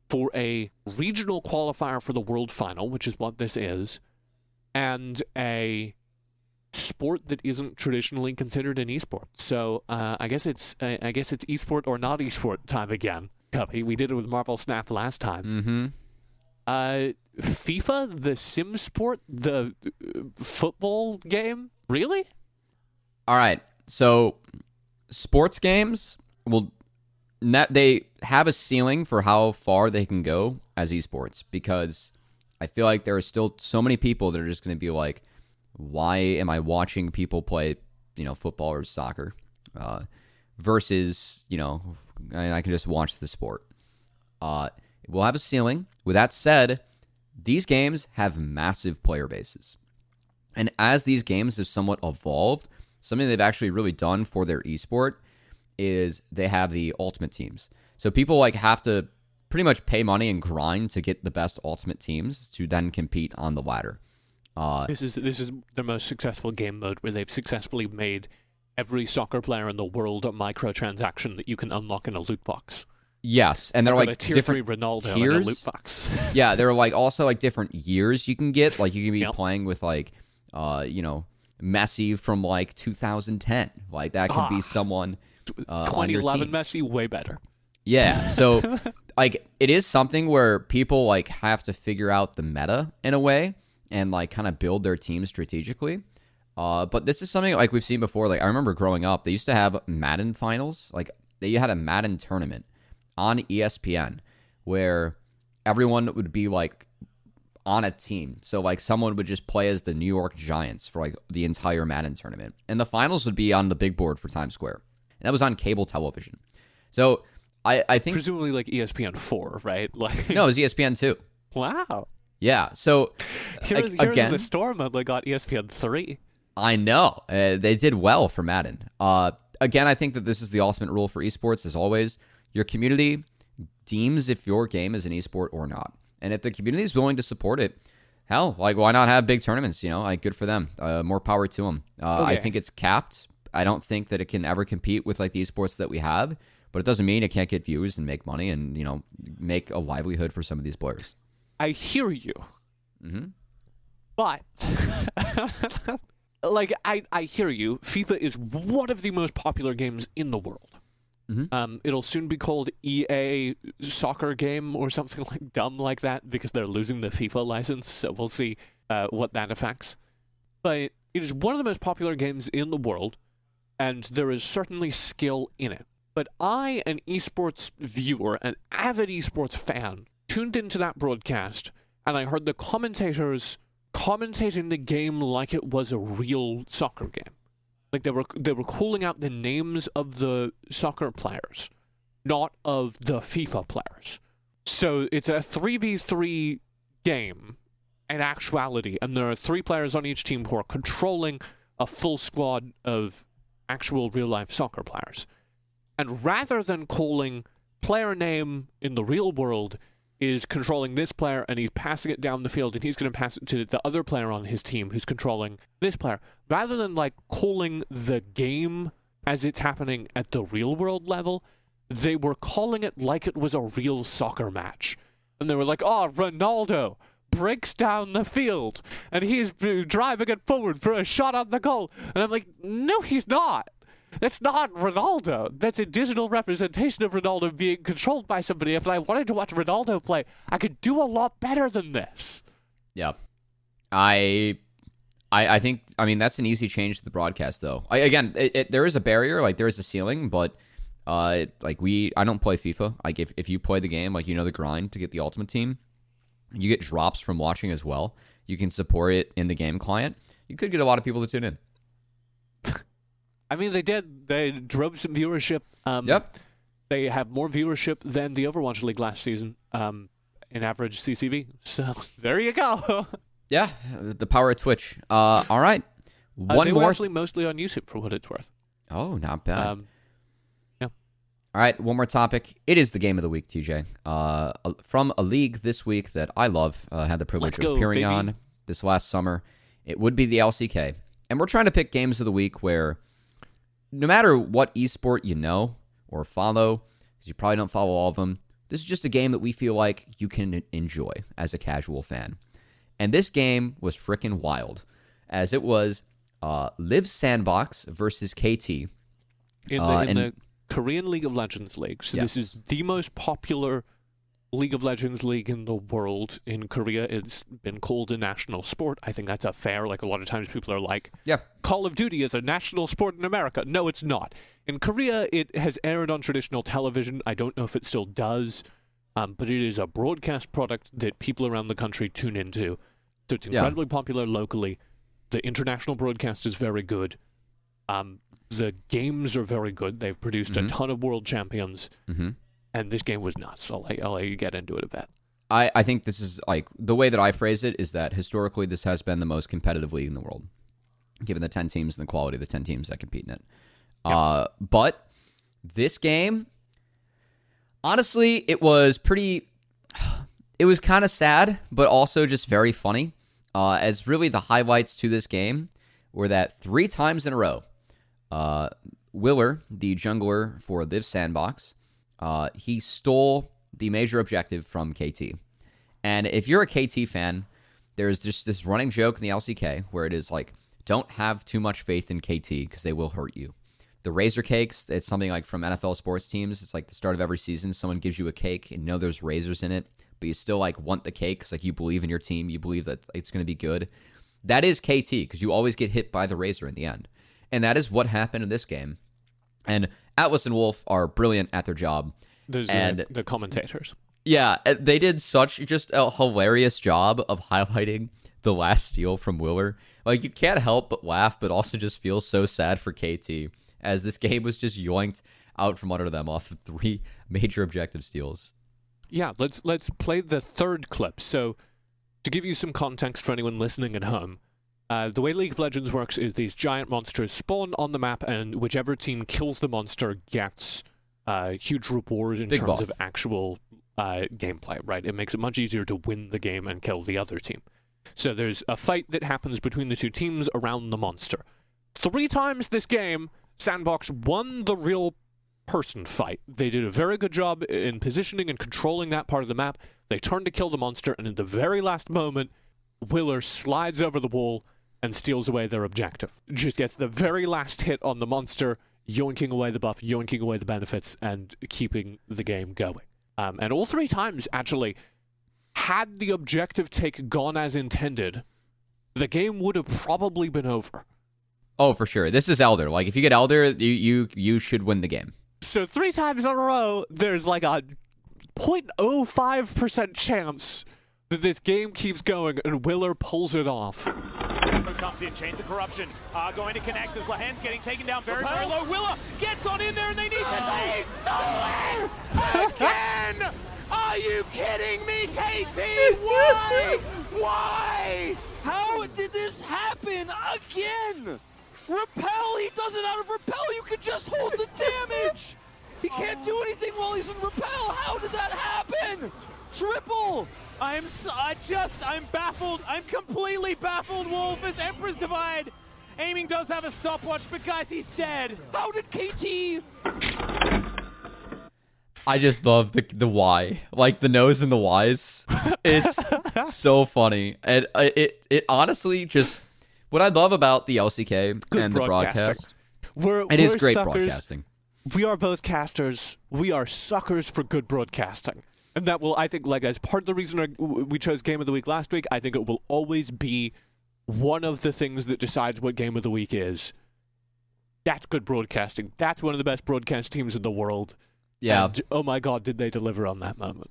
for a regional qualifier for the World Final, which is what this is, and a sport that isn't traditionally considered an esport. So I guess it's esport or not esport time again. Cubby, we did it with Marvel Snap last time. FIFA, the sim sport, the football game? Really? All right. So sports games they have a ceiling for how far they can go as esports, because I feel like there are still so many people that are just going to be like, why am I watching people play, football or soccer versus, I can just watch the sport. We'll have a ceiling. With that said, these games have massive player bases. And as these games have somewhat evolved, something they've actually really done for their esport is they have the ultimate teams. So people like have to pretty much pay money and grind to get the best ultimate teams to then compete on the ladder. This is the most successful game mode where they've successfully made every soccer player in the world a microtransaction that you can unlock in a loot box. Yes, and they're like a tier different 3 Ronaldo tiers. in a loot box. Yeah, they're like also like different years you can get. Like you can be playing with like, Messi from like 2010. Like that could be someone. 2011 Messi, way better. Yeah, so like it is something where people like have to figure out the meta in a way and like kind of build their team strategically. But this is something like we've seen before. Like I remember growing up, they used to have Madden finals. Like they had a Madden tournament on ESPN where everyone would be like on a team. So like someone would just play as the New York Giants for like the entire Madden tournament. And the finals would be on the big board for Times Square. And that was on cable television. So I think presumably like ESPN4, right? Like no, it was ESPN2. Wow. Yeah. So here's again, the storm that got ESPN3. I know they did well for Madden. Again, I think that this is the ultimate rule for esports. As always, your community deems if your game is an esport or not, and if the community is willing to support it, hell, like why not have big tournaments? You know, like good for them. More power to them. I think it's capped. I don't think that it can ever compete with like the esports that we have, but it doesn't mean it can't get views and make money and, you know, make a livelihood for some of these players. I hear you. Mm-hmm. But, like, I hear you. FIFA is one of the most popular games in the world. Mm-hmm. It'll soon be called EA Soccer Game or something like dumb like that because they're losing the FIFA license, so we'll see what that affects. But it is one of the most popular games in the world, and there is certainly skill in it. But I, an esports viewer, an avid esports fan, tuned into that broadcast, and I heard the commentators commentating the game like it was a real soccer game. Like they were calling out the names of the soccer players, not of the FIFA players. So it's a 3v3 game in actuality, and there are 3 players on each team who are controlling a full squad of actual real-life soccer players. And rather than calling player name in the real world is controlling this player and he's passing it down the field and he's going to pass it to the other player on his team who's controlling this player, rather than like calling the game as it's happening at the real world level, they were calling it like it was a real soccer match. And they were like, oh, Ronaldo breaks down the field and he's driving it forward for a shot on the goal. And I'm like, no, he's not. That's not Ronaldo. That's a digital representation of Ronaldo being controlled by somebody. If I wanted to watch Ronaldo play, I could do a lot better than this. Yeah. I think, I mean, that's an easy change to the broadcast, though. There is a barrier, like there is a ceiling, but I don't play FIFA. Like if you play the game, like you know the grind to get the ultimate team, you get drops from watching as well. You can support it in the game client. You could get a lot of people to tune in. I mean, they did. They drove some viewership. Yep. They have more viewership than the Overwatch League last season in average CCV. So there you go. Yeah, the power of Twitch. All right. They were actually mostly on YouTube for what it's worth. Oh, not bad. Yeah. All right, one more topic. It is the game of the week, TJ. From a league this week that I love, had the privilege of appearing on this last summer. It would be the LCK. And we're trying to pick games of the week where no matter what esport you know or follow, because you probably don't follow all of them, this is just a game that we feel like you can enjoy as a casual fan. And this game was freaking wild, as it was Liiv Sandbox versus KT. In the Korean League of Legends League. So yes. This is the most popular League of Legends league in the world. In Korea, it's been called a national sport. I think that's a fair, like a lot of times people are like, yeah, Call of Duty is a national sport in America. No, it's not. In Korea, it has aired on traditional television. I don't know if it still does, but it is a broadcast product that people around the country tune into. So it's incredibly popular locally. The international broadcast is very good. The games are very good. They've produced a ton of world champions. Mm-hmm. And this game was nuts. I'll let you get into it a bit. I think this is like the way that I phrase it is that historically this has been the most competitive league in the world, given the 10 teams and the quality of the 10 teams that compete in it. Yeah. But this game, honestly, it was kind of sad, but also just very funny. As really the highlights to this game were that 3 times in a row, Willer, the jungler for Liiv Sandbox, he stole the major objective from KT. And if you're a KT fan, there's just this running joke in the LCK where it is like, don't have too much faith in KT because they will hurt you. The Razor Cakes, it's something like from NFL sports teams. It's like the start of every season, someone gives you a cake and you know there's razors in it, but you still like want the cake because like you believe in your team, you believe that it's going to be good. That is KT because you always get hit by the razor in the end. And that is what happened in this game. And Atlas and Wolf are brilliant at their job. Those the commentators. Yeah, they did such just a hilarious job of highlighting the last steal from Willer. Like, you can't help but laugh, but also just feel so sad for KT, as this game was just yoinked out from under them off of 3 major objective steals. Yeah, let's play the third clip. So, to give you some context for anyone listening at home, the way League of Legends works is these giant monsters spawn on the map, and whichever team kills the monster gets huge reward in terms of actual gameplay, right? It makes it much easier to win the game and kill the other team. So there's a fight that happens between the 2 teams around the monster. 3 times this game, Sandbox won the real person fight. They did a very good job in positioning and controlling that part of the map. They turned to kill the monster, and in the very last moment, Willer slides over the wall and steals away their objective. Just gets the very last hit on the monster, yoinking away the buff, yoinking away the benefits, and keeping the game going. And all 3 times, actually, had the objective take gone as intended, the game would have probably been over. Oh, for sure. This is Elder. Like, if you get Elder, you should win the game. So 3 times in a row, there's like a 0.05% chance that this game keeps going and Willer pulls it off. Comes in, Chains of Corruption are going to connect as Lahen's getting taken down very low. Willer gets on in there and they need to stolen again! Are you kidding me, KT? Why? Why? How did this happen again? Repel, he does it out of Repel. You can just hold the damage. He can't do anything while he's in Repel. How did that happen? Triple. I'm baffled. I'm completely baffled, Wolf, as Emperor's Divide. Aiming does have a stopwatch, but guys, he's dead. How did KT? I just love the Y, like the nose and the Ys. It's so funny, and it honestly just what I love about the LCK and the broadcast. It is great broadcasting. We are both casters. We are suckers for good broadcasting. And that will, I think, like, as part of the reason we chose Game of the Week last week, I think it will always be one of the things that decides what Game of the Week is. That's good broadcasting. That's one of the best broadcast teams in the world. Yeah. And, oh my God, did they deliver on that moment?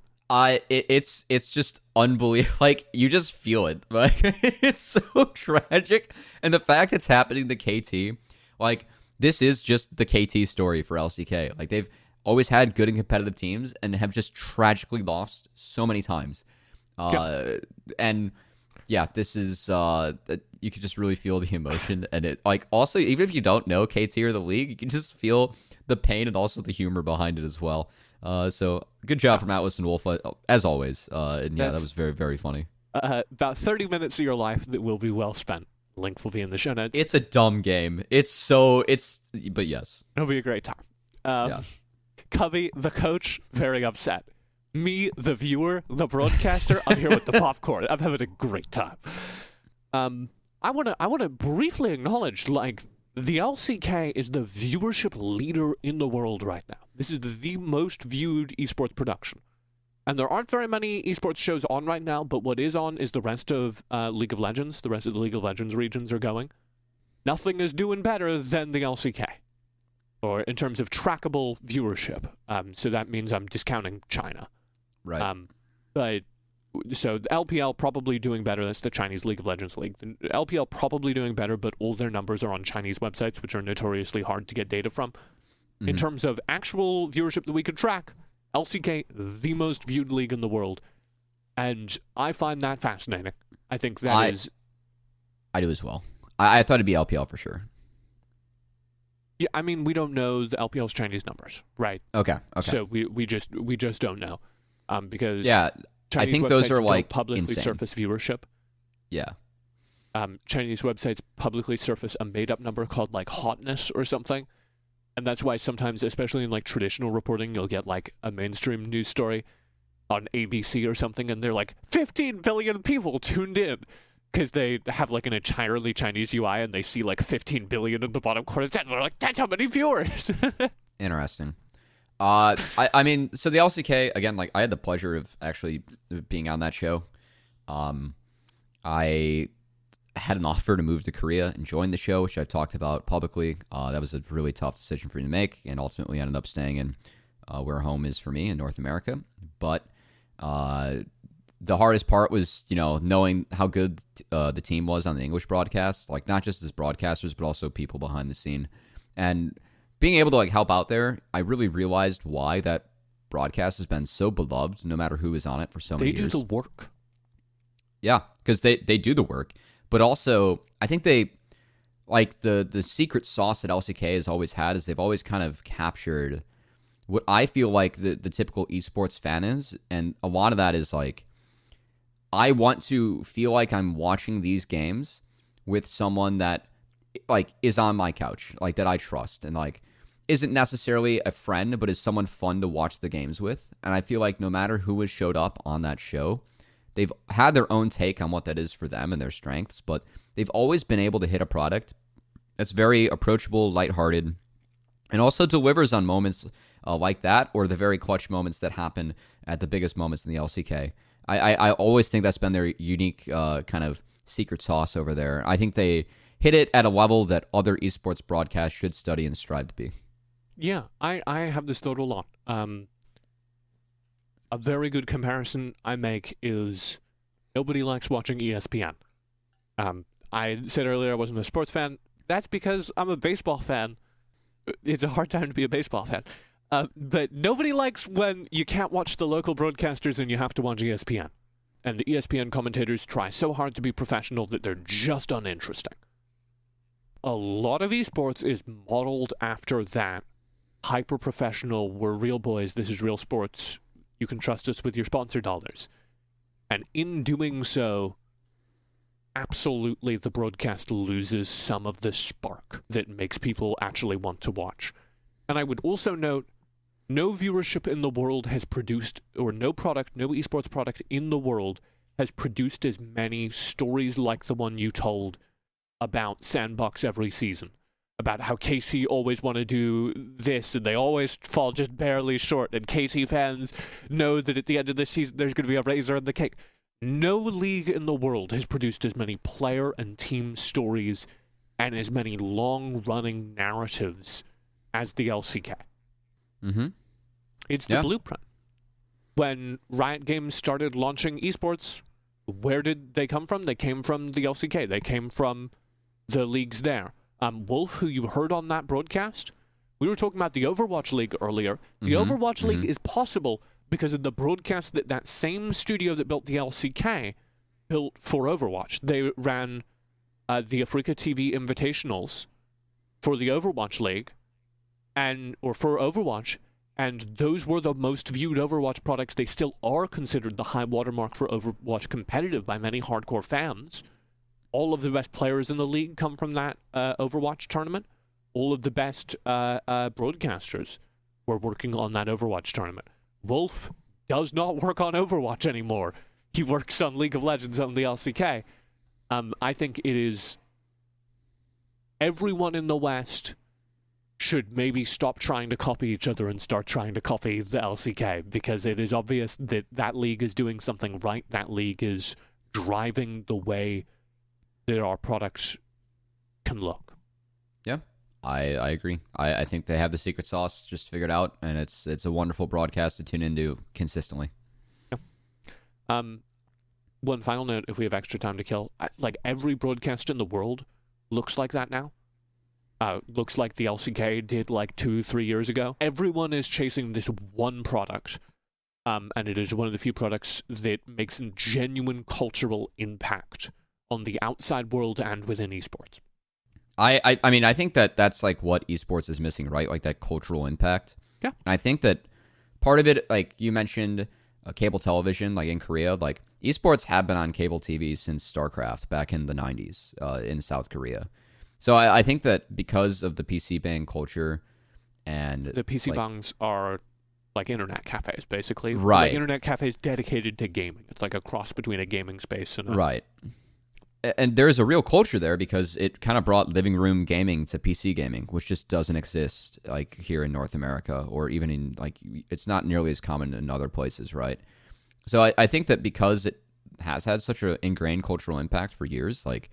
It's just unbelievable. Like, you just feel it. Like, it's so tragic. And the fact it's happening to KT, like, this is just the KT story for LCK. Like, they've always had good and competitive teams and have just tragically lost so many times. And yeah, this is you can just really feel the emotion, and it, like, also, even if you don't know KT or the league, you can just feel the pain and also the humor behind it as well. So good job from Atlas and Wolf, as always. And yeah, that was very, very funny. About 30 minutes of your life that will be well spent. Link will be in the show notes. It's a dumb game. But yes. It'll be a great time. Yeah. Covey, the coach, very upset. Me, the viewer, the broadcaster, I'm here with the popcorn. I'm having a great time. I want to briefly acknowledge, like, the LCK is the viewership leader in the world right now. This is the most viewed esports production. And there aren't very many esports shows on right now, but what is on is the rest of League of Legends. The rest of the League of Legends regions are going. Nothing is doing better than the LCK, or in terms of trackable viewership. So that means I'm discounting China. Right. But so the LPL probably doing better. That's the Chinese League of Legends League. The LPL probably doing better, but all their numbers are on Chinese websites, which are notoriously hard to get data from. Mm-hmm. In terms of actual viewership that we could track, LCK, the most viewed league in the world. And I find that fascinating. I think that is... I do as well. I thought it'd be LPL for sure. Yeah, I mean, we don't know the LPL's Chinese numbers, right? Okay. So we just don't know, because Chinese I think those are like publicly insane. surface viewership. Yeah. Chinese websites publicly surface a made-up number called like hotness or something, and that's why sometimes, especially in like traditional reporting, you'll get like a mainstream news story on ABC or something, and they're like 15 billion people tuned in. Because they have like an entirely Chinese UI and they see like 15 billion in the bottom corner. They're like, that's how many viewers. Interesting. I mean, so the LCK, again, like I had the pleasure of actually being on that show. I had an offer to move to Korea and join the show, which I've talked about publicly. That was a really tough decision for me to make, and ultimately ended up staying in where home is for me in North America. But the hardest part was, knowing how good the team was on the English broadcast, like not just as broadcasters, but also people behind the scene. And being able to like help out there, I really realized why that broadcast has been so beloved, no matter who is on it for so many years. They do the work. Yeah, because they do the work. But also, I think they, like the secret sauce that LCK has always had is they've always kind of captured what I feel like the typical esports fan is. And a lot of that is like, I want to feel like I'm watching these games with someone that like is on my couch, like that I trust, and like isn't necessarily a friend, but is someone fun to watch the games with. And I feel like no matter who has showed up on that show, they've had their own take on what that is for them and their strengths, but they've always been able to hit a product that's very approachable, lighthearted, and also delivers on moments like that, or the very clutch moments that happen at the biggest moments in the LCK. I always think that's been their unique kind of secret sauce over there. I think they hit it at a level that other esports broadcasts should study and strive to be. Yeah, I have this thought a lot. A very good comparison I make is nobody likes watching ESPN. I said earlier I wasn't a sports fan. That's because I'm a baseball fan. It's a hard time to be a baseball fan. But nobody likes when you can't watch the local broadcasters and you have to watch ESPN. And the ESPN commentators try so hard to be professional that they're just uninteresting. A lot of esports is modeled after that. Hyper-professional, we're real boys, this is real sports, you can trust us with your sponsor dollars. And in doing so, absolutely the broadcast loses some of the spark that makes people actually want to watch. And I would also note, no viewership in the world has produced, or no esports product in the world has produced as many stories like the one you told about Sandbox every season. About how KC always want to do this, and they always fall just barely short, and KC fans know that at the end of this season there's going to be a razor in the cake. No league in the world has produced as many player and team stories and as many long-running narratives as the LCK. Mm-hmm. It's the blueprint. When Riot Games started launching esports, where did they come from? They came from the LCK. They came from the leagues there. Wolf, who you heard on that broadcast, we were talking about the Overwatch League earlier. The Overwatch League is possible because of the broadcast that same studio that built the LCK built for Overwatch. They ran the Africa TV Invitationals for the Overwatch League, or for Overwatch, and those were the most viewed Overwatch products. They still are considered the high watermark for Overwatch competitive by many hardcore fans. All of the best players in the league come from that Overwatch tournament. All of the best broadcasters were working on that Overwatch tournament. Wolf does not work on Overwatch anymore. He works on League of Legends on the LCK. I think it is... everyone in the West should maybe stop trying to copy each other and start trying to copy the LCK, because it is obvious that that league is doing something right. That league is driving the way that our products can look. Yeah, I agree. I think they have the secret sauce just figured out, and it's a wonderful broadcast to tune into consistently. Yeah. One final note, if we have extra time to kill, like every broadcast in the world looks like that now. Looks like the LCK did like 2-3 years ago. Everyone is chasing this one product and it is one of the few products that makes a genuine cultural impact on the outside world and within esports. I mean, I think that's like what esports is missing, right? Like that cultural impact. Yeah. And I think that part of it, like you mentioned, cable television, like in Korea, like esports have been on cable TV since StarCraft back in the 90s in South Korea. So I think that because of the PC bang culture and... The PC bangs are like internet cafes, basically. Right. Like internet cafes dedicated to gaming. It's like a cross between a gaming space and a... Right. And there's a real culture there because it kind of brought living room gaming to PC gaming, which just doesn't exist like here in North America, or even in like it's not nearly as common in other places, right? So I think that because it has had such an ingrained cultural impact for years, like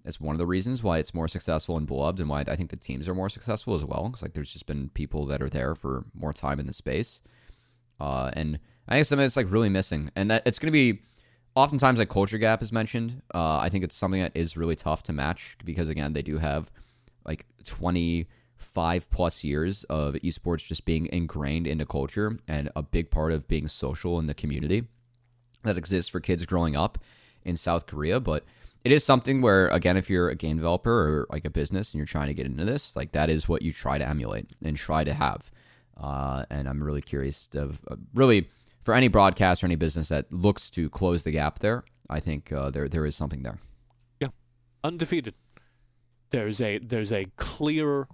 it's one of the reasons why it's more successful and beloved, and why I think the teams are more successful as well. Because like there's just been people that are there for more time in the space, and I think something that's like really missing, and that it's going to be. Oftentimes, like culture gap is mentioned. I think it's something that is really tough to match because, again, they do have like 25 plus years of esports just being ingrained into culture and a big part of being social in the community that exists for kids growing up in South Korea. But it is something where, again, if you're a game developer or like a business and you're trying to get into this, like that is what you try to emulate and try to have. And I'm really curious of really. For any broadcast or any business that looks to close the gap there, I think there is something there. Yeah, undefeated. There's a clear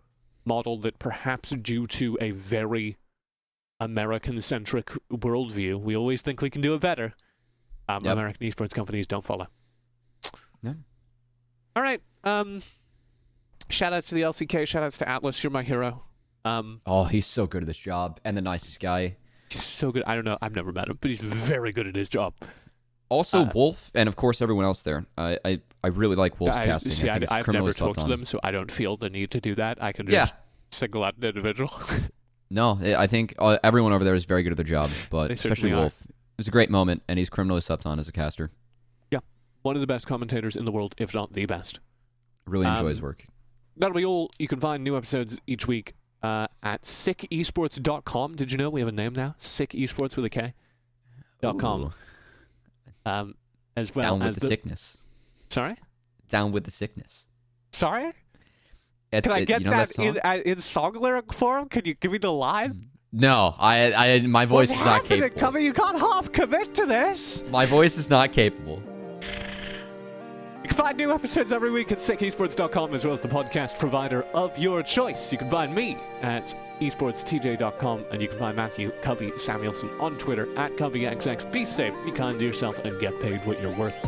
model that perhaps due to a very American-centric worldview, we always think we can do it better. American esports companies don't follow. Yeah. All right. Shout-outs to the LCK. Shout-outs to Atlas. You're my hero. Oh, he's so good at this job and the nicest guy. He's so good. I don't know. I've never met him, but he's very good at his job. Also, Wolf, and of course everyone else there. I really like Wolf's casting. See, I think I've never talked to on. them, so I don't feel the need to do that. I can just single out an individual. No, I think everyone over there is very good at their job, but especially Wolf. It was a great moment, and he's criminally slept on as a caster. Yeah, one of the best commentators in the world, if not the best. Really enjoy his work. That'll be all. You can find new episodes each week at sickesports.com. Did you know we have a name now? Sick Esports with a K. .com. As well Down with as the sickness. Sorry? Down with the sickness. Sorry? Can I get that in song lyric form? Can you give me the line? No, my voice is not capable. You can't half commit to this. My voice is not capable. You can find new episodes every week at sickesports.com, as well as the podcast provider of your choice. You can find me at esportstj.com, and you can find Matthew Cubby Samuelson on Twitter at CubbyXX. Be safe, be kind to yourself, and get paid what you're worth.